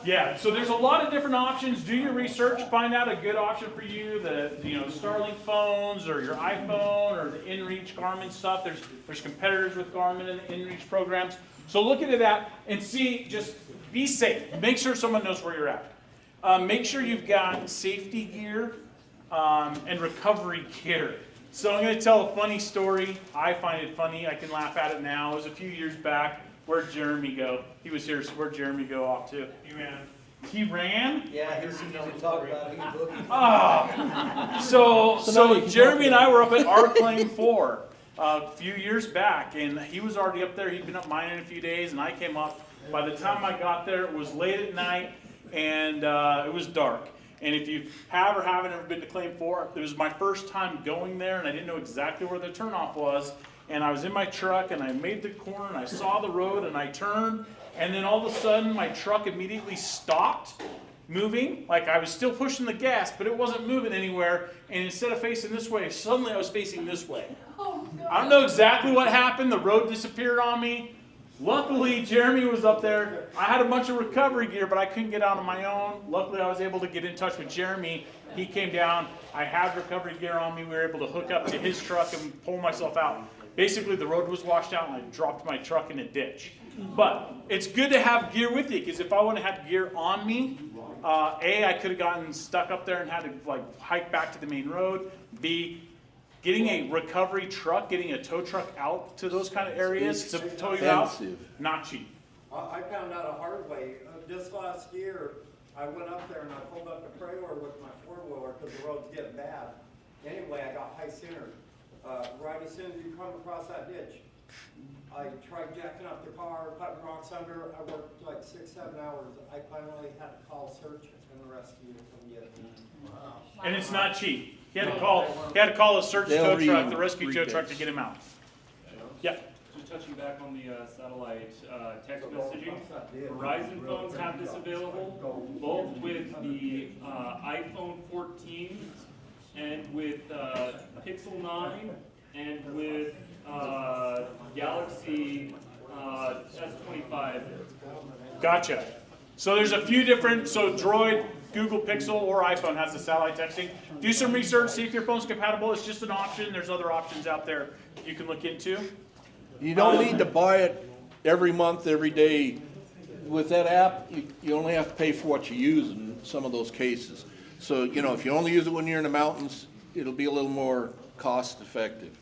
Yeah, so there's a lot of different options. Do your research, find out a good option for you. The Starlink phones or your iPhone or the inReach Garmin stuff. There's competitors with Garmin and the inReach programs. So look into that and see. Just be safe. Make sure someone knows where you're at. Make sure you've got safety gear and recovery gear. So I'm going to tell a funny story. I find it funny. I can laugh at it now. It was a few years back. Where'd Jeremy go? He was here. So where'd Jeremy go off to? He ran. He ran? Yeah, he's seen to talk about it. He boogie. Oh. So Jeremy and I were up at our claim 4 a few years back, and he was already up there. He'd been up mining a few days, and I came up. By the time I got there, it was late at night, and it was dark. And if you have or haven't ever been to claim 4, it was my first time going there, and I didn't know exactly where the turnoff was. And I was in my truck, and I made the corner, and I saw the road, and I turned, and then all of a sudden, my truck immediately stopped moving. Like I was still pushing the gas, but it wasn't moving anywhere. And instead of facing this way, suddenly I was facing this way. I don't know exactly what happened. The road disappeared on me. Luckily, Jeremy was up there. I had a bunch of recovery gear, but I couldn't get out on my own. Luckily, I was able to get in touch with Jeremy. He came down. I had recovery gear on me. We were able to hook up to his truck and pull myself out. Basically, the road was washed out, and I dropped my truck in a ditch. But it's good to have gear with you, because if I wouldn't have had gear on me, A, I could have gotten stuck up there and had to like hike back to the main road. B, getting a recovery truck, getting a tow truck out to those kind of areas to tow you out, not cheap. I found out a hard way. Just last year, I went up there and I pulled up a trailer with my four-wheeler because the road's getting bad. Anyway, I got high-centered. Right as soon as you come across that ditch, I tried jacking up the car, putting rocks under. I worked like 6-7 hours. I finally had to call search and rescue to come get me. And it's not cheap. He had to call a search tow truck, the rescue tow truck, to get him out. Yeah. Just touching back on the satellite text messaging, Verizon phones have this available, both with the iPhone 14 and with Pixel 9 and with Galaxy S25. Gotcha. So there's a few different, so Droid, Google Pixel, or iPhone has the satellite texting. Do some research, see if your phone's compatible. It's just an option. There's other options out there you can look into. You don't need to buy it every month, every day. With that app, you only have to pay for what you use in some of those cases. So, you know, if you only use it when you're in the mountains, it'll be a little more cost effective.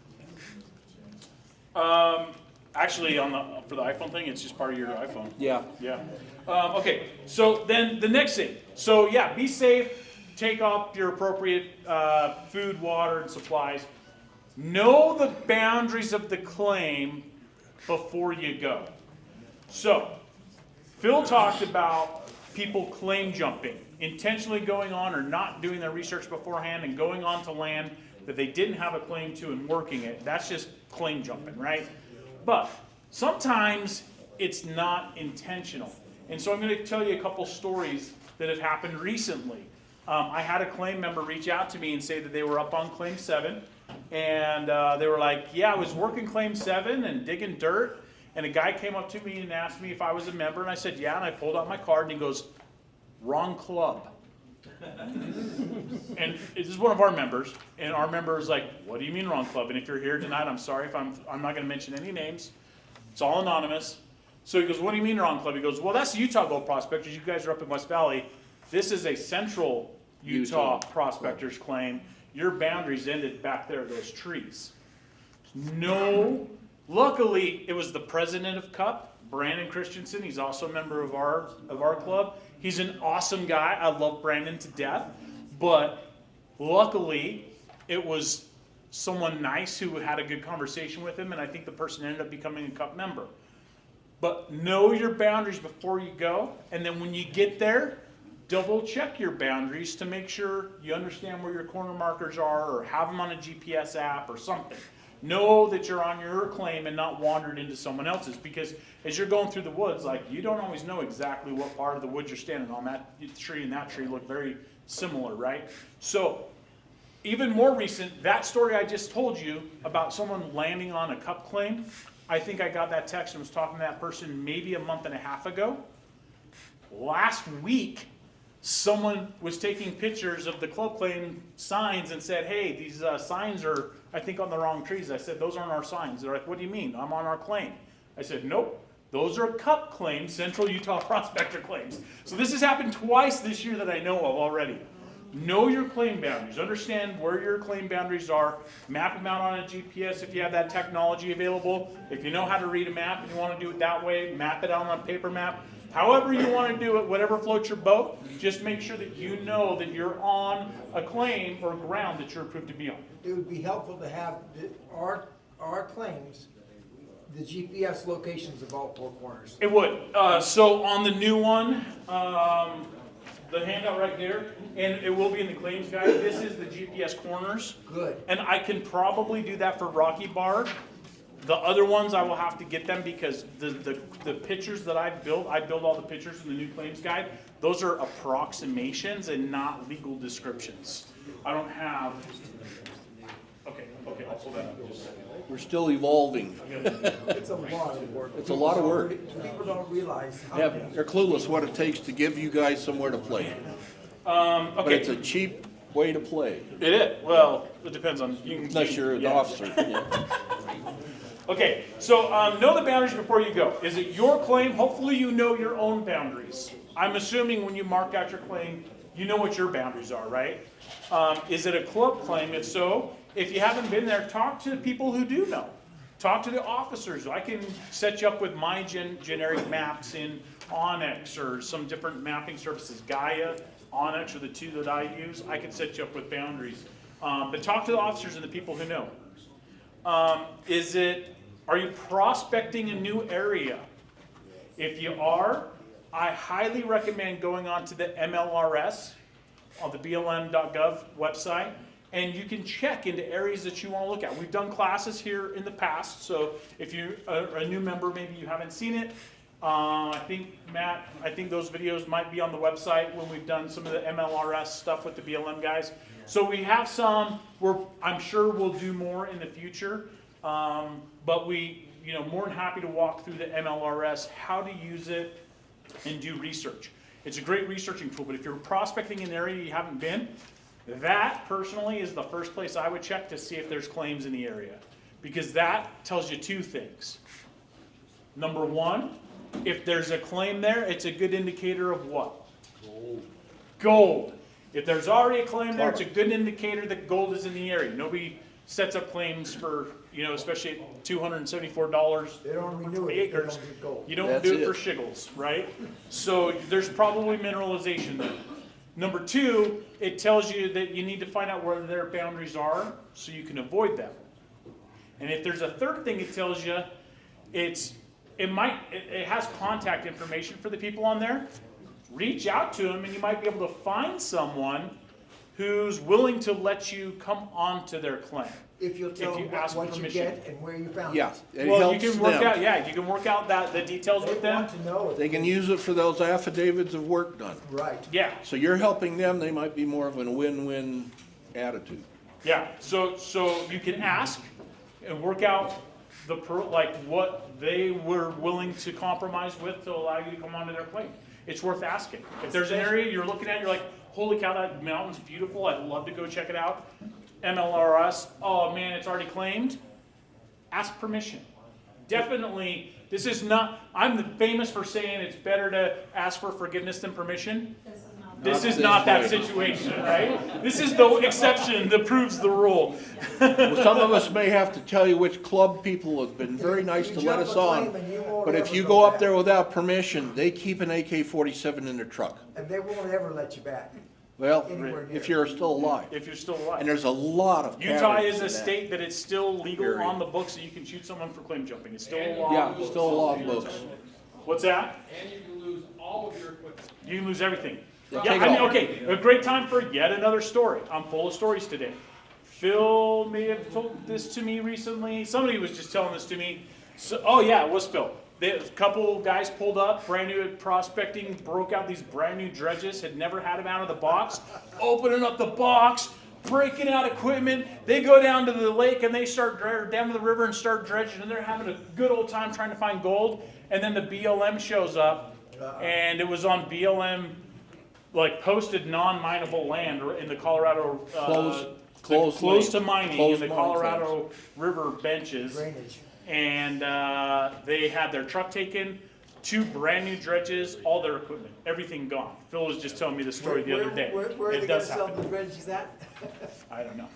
Actually, for the iPhone thing, it's just part of your iPhone. Yeah. Yeah. Okay, so then the next thing. So yeah, be safe. Take off your appropriate food, water, and supplies. Know the boundaries of the claim before you go. So, Phil talked about people claim jumping, intentionally going on or not doing their research beforehand and going on to land that they didn't have a claim to and working it. That's just claim jumping, right? But sometimes it's not intentional. And so I'm going to tell you a couple stories that have happened recently. I had a claim member reach out to me and say that they were up on claim 7. And they were like, yeah, I was working claim 7 and digging dirt. And a guy came up to me and asked me if I was a member. And I said, yeah. And I pulled out my card and he goes, wrong club. And this is one of our members. And our member is like, what do you mean wrong club? And if you're here tonight, I'm sorry if I'm not going to mention any names. It's all anonymous. So he goes, what do you mean wrong club? He goes, well, that's the Utah Gold Prospectors. You guys are up in West Valley. This is a central Utah prospectors claim. Your boundaries ended back there, those trees. No, luckily it was the president of CUP, Brandon Christensen. He's also a member of our club. He's an awesome guy. I love Brandon to death. But luckily it was someone nice who had a good conversation with him, and I think the person ended up becoming a CUP member. But know your boundaries before you go, and then when you get there, double check your boundaries to make sure you understand where your corner markers are or have them on a GPS app or something. Know that you're on your claim and not wandered into someone else's, because as you're going through the woods, like, you don't always know exactly what part of the woods you're standing on. That tree and that tree look very similar, right? So even more recent, that story I just told you about someone landing on a CUP claim, I think I got that text and was talking to that person maybe a month and a half ago. Last week, someone was taking pictures of the club claim signs and said, hey, these signs are, I think, on the wrong trees. I said, those aren't our signs. They're like, what do you mean? I'm on our claim. I said, nope, those are CUP claims, Central Utah Prospector claims. So this has happened twice this year that I know of already. Know your claim boundaries. Understand where your claim boundaries are. Map them out on a GPS if you have that technology available. If you know how to read a map and you want to do it that way, map it out on a paper map. However you want to do it, whatever floats your boat, just make sure that you know that you're on a claim or ground that you're approved to be on. It would be helpful to have our claims, the GPS locations of all 4 corners. It would. So on the new one, the handout right there, and it will be in the claims guide, this is the GPS corners. Good. And I can probably do that for Rocky Bar. The other ones, I will have to get them because the pictures that I build all the pictures in the new claims guide. Those are approximations and not legal descriptions. I don't have, okay, I'll hold that up just a second. We're still evolving. It's a lot of work. It's a lot of work. People don't realize how. They're clueless what it takes to give you guys somewhere to play. But Okay, it's a cheap way to play, it is, well, it depends on, you can. unless you're an yeah. officer. Okay, so know the boundaries before you go. Is it your claim? Hopefully you know your own boundaries. I'm assuming when you mark out your claim, you know what your boundaries are, right? Is it a club claim? If so, if you haven't been there, talk to the people who do know. Talk to the officers. I can set you up with my generic maps in Onyx or some different mapping services. Gaia, Onyx are the two that I use. I can set you up with boundaries. But talk to the officers and the people who know. Are you prospecting a new area? If you are, I highly recommend going on to the MLRS on the BLM.gov website, and you can check into areas that you want to look at. We've done classes here in the past, so if you're a new member, maybe you haven't seen it. I think, Matt, those videos might be on the website when we've done some of the MLRS stuff with the BLM guys. So we have some, I'm sure we'll do more in the future, but more than happy to walk through the MLRS, how to use it, and do research. It's a great researching tool, but if you're prospecting an area you haven't been, that personally is the first place I would check to see if there's claims in the area. Because that tells you two things. Number one, if there's a claim there, it's a good indicator of what? Gold. If there's already a claim there, it's a good indicator that gold is in the area. Nobody sets up claims for, especially at $274 They don't renew per it if they acres. don't get gold. You don't That's do it it. for shiggles, right? So there's probably mineralization there. Number two, it tells you that you need to find out where their boundaries are so you can avoid them. And if there's a third thing it tells you, it has contact information for the people on there. Reach out to them and you might be able to find someone who's willing to let you come onto their claim. If you'll tell them ask what you permission. get and where you found it. Yeah, it Well, helps you can work them. out, you can work out the details They with them. want to know. They can use it for those affidavits of work done. Right. Yeah, So you're helping them, they might be more of a win-win attitude. yeah. So you can ask and work out what they were willing to compromise with to allow you to come onto their claim. It's worth asking. If there's an area you're looking at, you're like, holy cow, that mountain's beautiful, I'd love to go check it out. MLRS, oh man, it's already claimed. Ask permission. Definitely, I'm famous for saying it's better to ask for forgiveness than permission. This is not that situation, right? This is the exception that proves the rule. Well, some of us may have to tell you which club people have been very nice to let us on. But if you go up there without permission, they keep an AK-47 in their truck. And they won't ever let you back. Well, Anywhere near. if you're still alive. If you're still alive. And there's a lot of Utah caverns is in a that state that it's still legal area. on the books that you can shoot someone for claim jumping. It's still a law. Yeah, still a law books. What's that? And you can lose all of your equipment. You can lose everything. They Yeah, take I mean, all. okay, a great time for yet another story. I'm full of stories today. Phil may have told this to me recently. Somebody was just telling this to me. So, oh yeah, it was Phil. A couple guys pulled up, brand new at prospecting, broke out these brand new dredges, had never had them out of the box, opening up the box, breaking out equipment. They go down to the lake and they start down to the river and start dredging, and they're having a good old time trying to find gold. And then the BLM shows up, and it was on BLM, posted non-mineable land in the Colorado, close to mining closed in the mine Colorado River benches. Drainage. And they had their truck taken, 2 brand new dredges, all their equipment, everything gone. Phil was just telling me the story the other day. Where are It they gonna does sell happen. the dredges at? I don't know.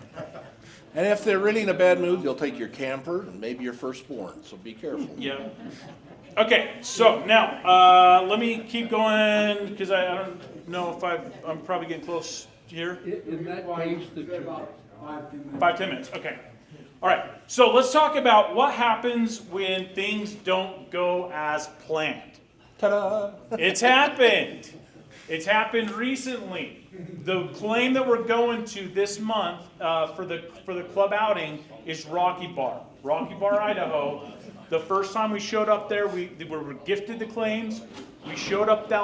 And if they're really in a bad mood, they'll take your camper and maybe your firstborn, so be careful. Yeah. Okay, so now, let me keep going, because I don't know if I'm probably getting close here. In that case, the About 5-10 minutes. 5-10 minutes, okay. All right, so let's talk about what happens when things don't go as planned. Ta-da! It's happened. It's happened recently. The claim that we're going to this month for the club outing is Rocky Bar, Idaho. The first time we showed up there, we were gifted the claims. We showed up that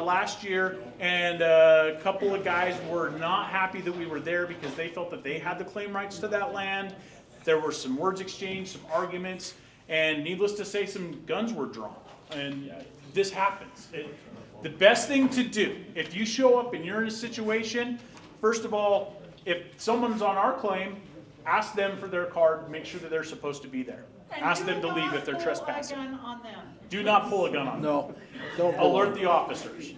last year, and a couple of guys were not happy that we were there because they felt that they had the claim rights to that land. There were some words exchanged, some arguments, and needless to say, some guns were drawn. And this happens. The best thing to do, if you show up and you're in a situation, first of all, if someone's on our claim, ask them for their card, make sure that they're supposed to be there. Ask them to leave if they're trespassing. And do not pull a gun on them. Do not pull a gun on them. No, don't pull Alert the officers.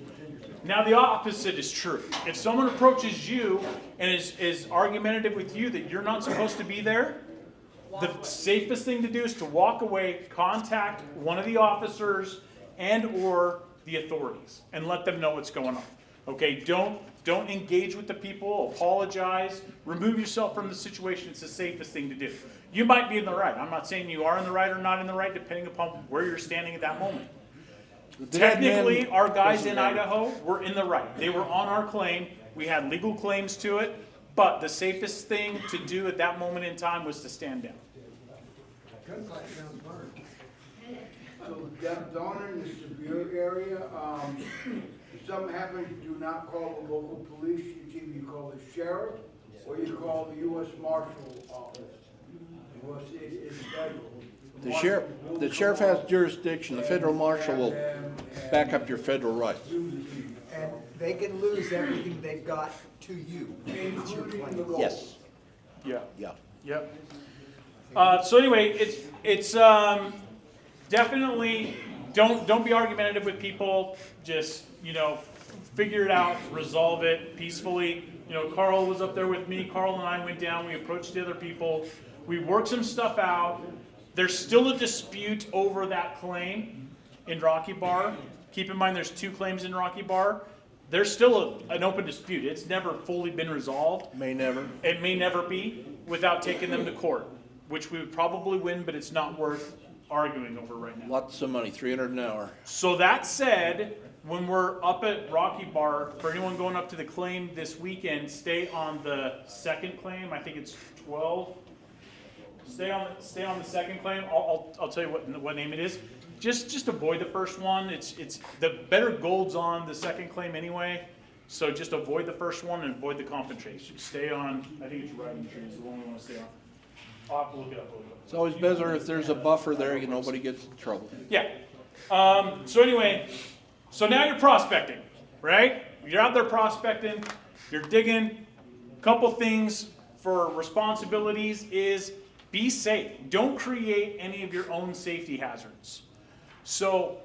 Now the opposite is true. If someone approaches you and is argumentative with you that you're not supposed to be there, the safest thing to do is to walk away, contact one of the officers and or the authorities and let them know what's going on. Okay, don't engage with the people, apologize, remove yourself from the situation. It's the safest thing to do. You might be in the right. I'm not saying you are in the right or not in the right, depending upon where you're standing at that moment. Technically, our guys in Idaho were in the right. They were on our claim. We had legal claims to it, but the safest thing to do at that moment in time was to stand down. So down in the Superior area, if something happens, do not call the local police. You call the sheriff or you call the U.S. Marshal Office. It's federal. The sheriff has jurisdiction, the federal marshal will back up your federal rights. And they can lose everything they've got to you. It's your claim. Yes. Yeah. Yeah. Yep. So anyway, it's definitely don't be argumentative with people. Just figure it out, resolve it peacefully. Carl was up there with me. Carl and I went down. We approached the other people. We worked some stuff out. There's still a dispute over that claim in Rocky Bar. Keep in mind, there's 2 claims in Rocky Bar. There's still an open dispute. It's never fully been resolved. May never. It may never be without taking them to court, which we would probably win, but it's not worth arguing over right now. Lots of money, $300 an hour. So that said, when we're up at Rocky Bar, for anyone going up to the claim this weekend, stay on the second claim. I think it's 12. Stay on the second claim. I'll tell you what name it is. Just avoid the first one. It's the better gold's on the second claim anyway. So just avoid the first one and avoid the compensation. Stay on. I think it's riding tree is the one we want to stay on. I'll have to look it up a little bit. It's always better if there's a buffer there, nobody gets in trouble. Yeah. So anyway, so now you're prospecting, right? You're out there prospecting. You're digging. Couple things for responsibilities is be safe. Don't create any of your own safety hazards. So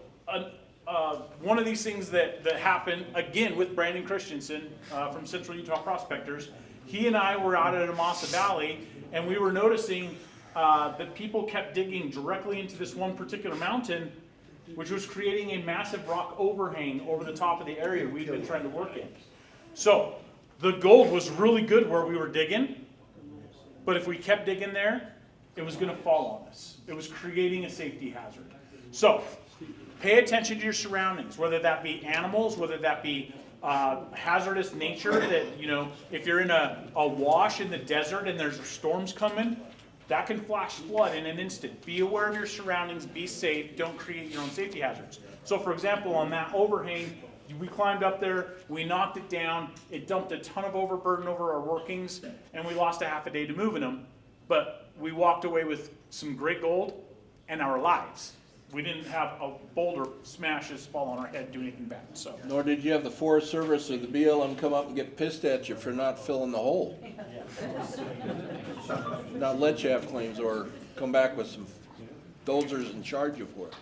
one of these things that happened, again, with Brandon Christensen from Central Utah Prospectors, he and I were out at Amasa Valley, and we were noticing that people kept digging directly into this one particular mountain, which was creating a massive rock overhang over the top of the area we'd been trying to work in. So the gold was really good where we were digging, but if we kept digging there, it was going to fall on us. It was creating a safety hazard. So pay attention to your surroundings, whether that be animals, whether that be hazardous nature, that, if you're in a wash in the desert and there's storms coming, that can flash flood in an instant. Be aware of your surroundings, be safe, don't create your own safety hazards. So for example, on that overhang, we climbed up there, we knocked it down, it dumped a ton of overburden over our workings, and we lost a half a day to moving them. But we walked away with some great gold and our lives. We didn't have a boulder smashes fall on our head, do anything bad. So. Nor did you have the Forest Service or the BLM come up and get pissed at you for not filling the hole. Not let you have claims or come back with some dozers and charge you for it.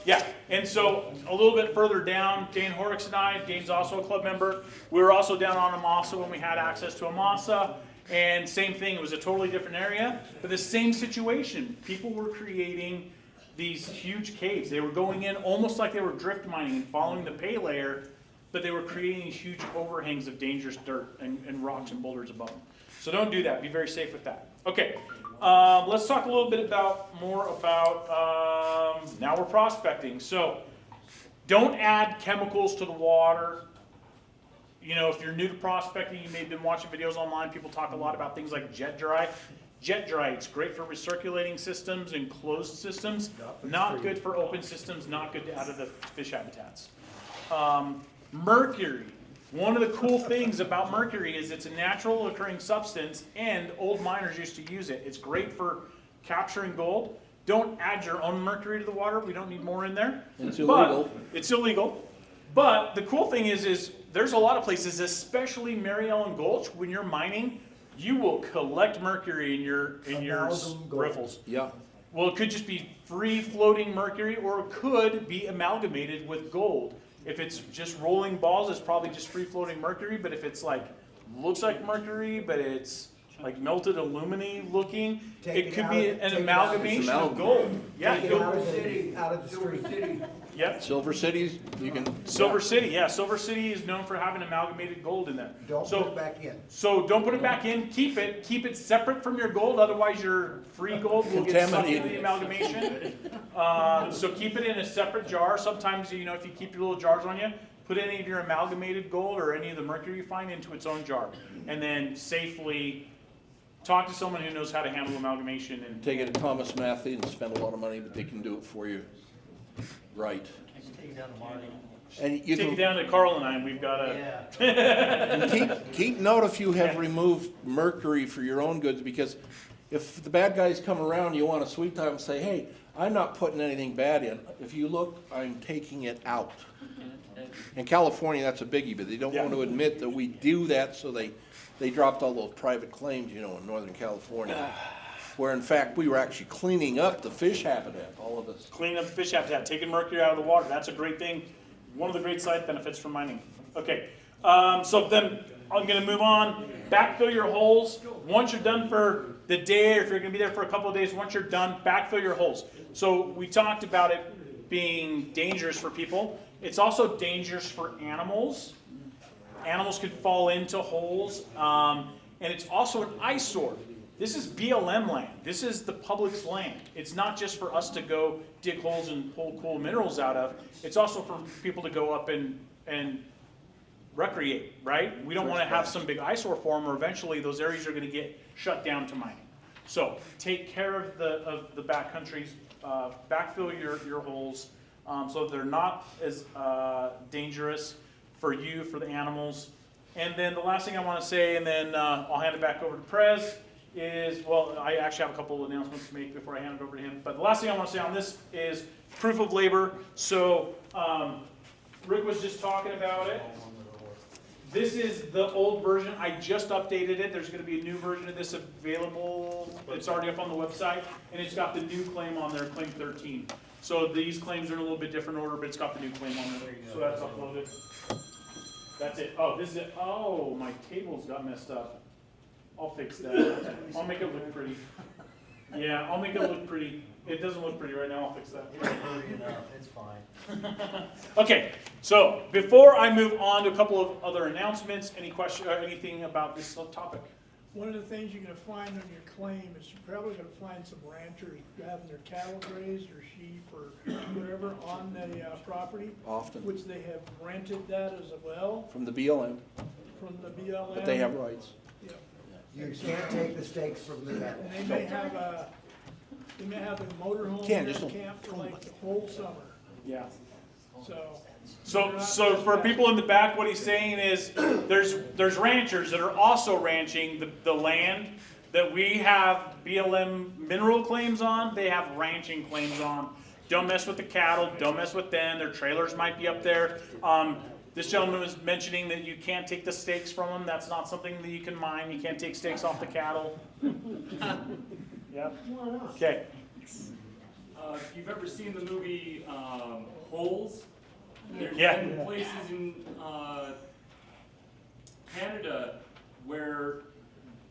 Yeah, and so a little bit further down, Dane Horrocks and I, Dane's also a club member, we were also down on Amasa when we had access to Amasa, and same thing, it was a totally different area, but the same situation. People were creating these huge caves. They were going in almost like they were drift mining and following the pay layer, but they were creating these huge overhangs of dangerous dirt and rocks and boulders above them. So don't do that, be very safe with that. Okay. Let's talk a little bit more about now we're prospecting. So don't add chemicals to the water. If you're new to prospecting, you may have been watching videos online. People talk a lot about things like jet dry. Jet dry, it's great for recirculating systems and closed systems. Not good for open systems, not good to add to the fish habitats. Mercury. One of the cool things about mercury is it's a natural occurring substance, and old miners used to use it. It's great for capturing gold. Don't add your own mercury to the water. We don't need more in there. It's illegal. It's illegal. But the cool thing is there's a lot of places, especially Mary Ellen Gulch, when you're mining, you will collect mercury in your Amalgam gold. riffles. Yeah. Well, it could just be free floating mercury, or it could be amalgamated with gold. If it's just rolling balls, it's probably just free floating mercury. But if it's like, looks like mercury, but it's like melted aluminy looking, it could be an amalgamation of gold. Yeah. Take it out of the street. Yep. Silver Cities, you can. Silver City, yeah. Silver City is known for having amalgamated gold in there. Don't put it back in. So don't put it back in. Keep it separate from your gold. Otherwise, your free gold will get sucked into the amalgamation. So keep it in a separate jar. Sometimes, you know, if you keep your little jars on you, put any of your amalgamated gold or any of the mercury you find into its own jar, and then safely talk to someone who knows how to handle amalgamation. And Take it to Thomas Matthey and spend a lot of money, but they can do it for you. Right. And you take can it down to Carl and I, and we've got a. keep note if you have removed mercury for your own goods, because if the bad guys come around, you want to sweet time and say, hey, I'm not putting anything bad in. If you look, I'm taking it out. In California, that's a biggie, but they don't want to admit that we do that, so they dropped all those private claims, you know, in Northern California. Where in fact, we were actually cleaning up the fish habitat, all of us. Cleaning up the fish habitat, taking mercury out of the water. That's a great thing. One of the great side benefits from mining. Okay, so then I'm going to move on. Backfill your holes. Once you're done for the day, or if you're going to be there for a couple of days, once you're done, backfill your holes. So we talked about it being dangerous for people. It's also dangerous for animals. Animals could fall into holes, and it's also an eyesore. This is BLM land. This is the public's land. It's not just for us to go dig holes and pull cool minerals out of. It's also for people to go up and recreate, right? We don't want to have some big eyesore form, or eventually those areas are going to get shut down to mining. So take care of the backcountries, backfill your holes, so they're not as dangerous for you, for the animals. And then the last thing I want to say, and then I'll hand it back over to Prez, is, well, I actually have a couple of announcements to make before I hand it over to him. But the last thing I want to say on this is proof of labor. So Rick was just talking about it. This is the old version. I just updated it. There's going to be a new version of this available. It's already up on the website, and it's got the new claim on there, claim 13. So these claims are in a little bit different order, but it's got the new claim on there. So that's uploaded. That's it. Oh, this is it. Oh, my tables got messed up. I'll fix that. I'll make it look pretty. Yeah, I'll make it look pretty. It doesn't look pretty right now. I'll fix that. It's fine. Okay, so before I move on to a couple of other announcements, any question or anything about this topic? One of the things you're gonna find on your claim is you're probably gonna find some ranchers having their cattle grazed or sheep or whatever on the property. Often. Which they have rented that as well From the BLM, from the BLM. but they have rights. Yeah. You can't take the stakes from the cattle. And they may have a motorhome Can't, there just don't- camp for like the whole summer, Yeah. so. So for people in the back, what he's saying is there's ranchers that are also ranching the land that we have BLM mineral claims on. They have ranching claims on. Don't mess with the cattle. Don't mess with them. Their trailers might be up there. This gentleman was mentioning that you can't take the steaks from them. That's not something that you can mine. You can't take steaks off the cattle. Yep. Okay. If you've ever seen the movie Holes, there's Yeah. been places in Canada where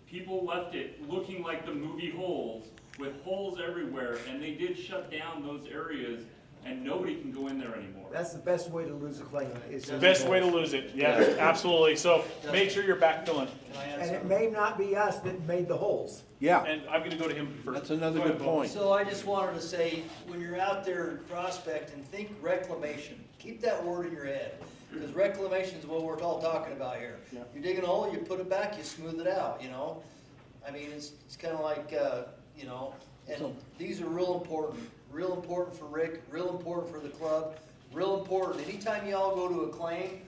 people left it looking like the movie Holes, with holes everywhere, and they did shut down those areas, and nobody can go in there anymore. That's the best way to lose a claim. Is The best way to lose it. Yeah, absolutely. So make sure you're backfilling. And it may not be us that made the holes. Yeah, And I'm going to go to him first. that's another Go ahead, good Bo. point. So I just wanted to say, when you're out there prospecting, think reclamation. Keep that word in your head, because reclamation is what we're all talking about here. Yeah. You dig a hole, you put it back, you smooth it out, you know? I mean, it's kind of like, you know, and these are real important for Rick, real important for the club, real important. Anytime y'all go to a claim,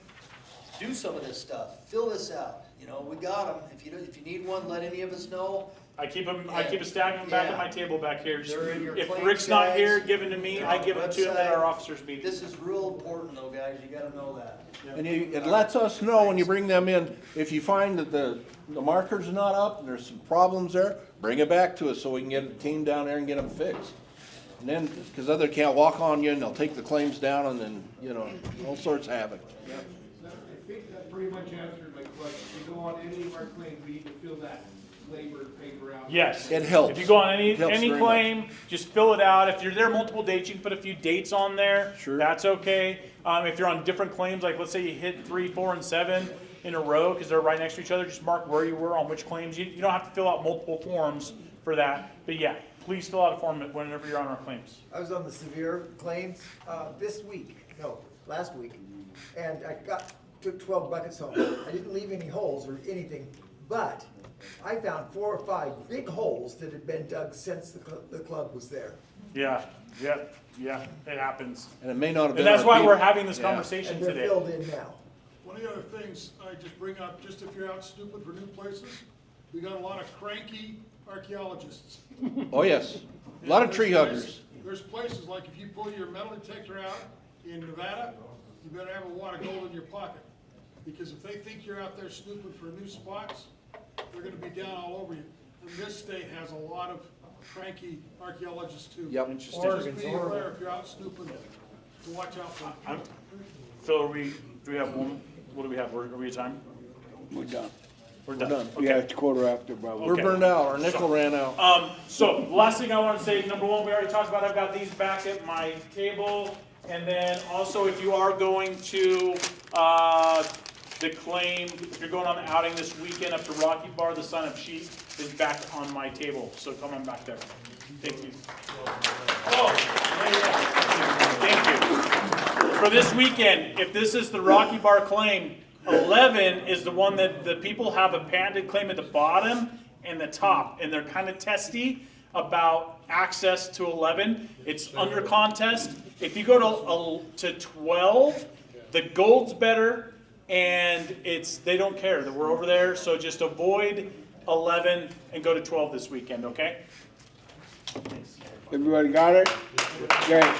do some of this stuff, fill this out, you know, we got them. If you need one, let any of us know. I keep a stack of them back at my Yeah. table back here. Just- They're in your If claims Rick's not here, guides, give them to me, they're I on give the them to him at website. our officers meeting. This is real important though, guys, you gotta know that. And it lets us know when you bring them in, if you find that the marker's not up and there's some problems there, bring it back to us so we can get a team down there and get them fixed. And then, because other can't walk on you and they'll take the claims down and then, you know, all sorts of havoc. I think that pretty much answered my question. If you go on any of our claims, we need to fill that labor paper out. Yes. It helps. If you go on It helps any very claim, just fill it out. If you're there multiple dates, you can put a few dates on there. Sure. That's okay. If you're on different claims, like let's say you hit 3, 4, and 7 in a row because they're right next to each other, just mark where you were on which claims. You don't have to fill out multiple forms for that. But yeah, please fill out a form whenever you're on our claims. I was on the severe claims, last week, and I took 12 buckets home. I didn't leave any holes or anything, but I found 4 or 5 big holes that had been dug since the club was there. Yeah, it happens. And it may not have And been. that's our why people. we're having this Yeah. conversation And they're today. filled in now. One of the other things I just bring up, just if you're out stupid for new places, we got a lot of cranky archaeologists. Oh, yes. A lot of tree huggers. There's places, like if you pull your metal detector out in Nevada, you better have a wad of gold in your pocket. Because if they think you're out there snooping for new spots, they're gonna be down all over you. And this state has a lot of cranky archaeologists too. Yep. Interesting. Just be aware if you're out snooping, to watch out for them. Phil, do we have one? What do we have? Are we at time? We're done. We're done. done. Okay. Yeah, it's 1:15, brother. We're burned out. Our nickel ran out. So the last thing I want to say, number one, we already talked about, I've got these back at my table. And then also if you are going to, the claim, if you're going on the outing this weekend up to Rocky Bar, the sign up sheet is back on my table. So come on back there. Thank you. Oh, thank you. For this weekend, if this is the Rocky Bar claim, 11 is the one that the people have a patented claim at the bottom and the top, and they're kind of testy about access to 11. It's under contest. If you go to 12, the gold's better, and they don't care that we're over there. So just avoid 11 and go to 12 this weekend, okay? Everybody got it? Okay.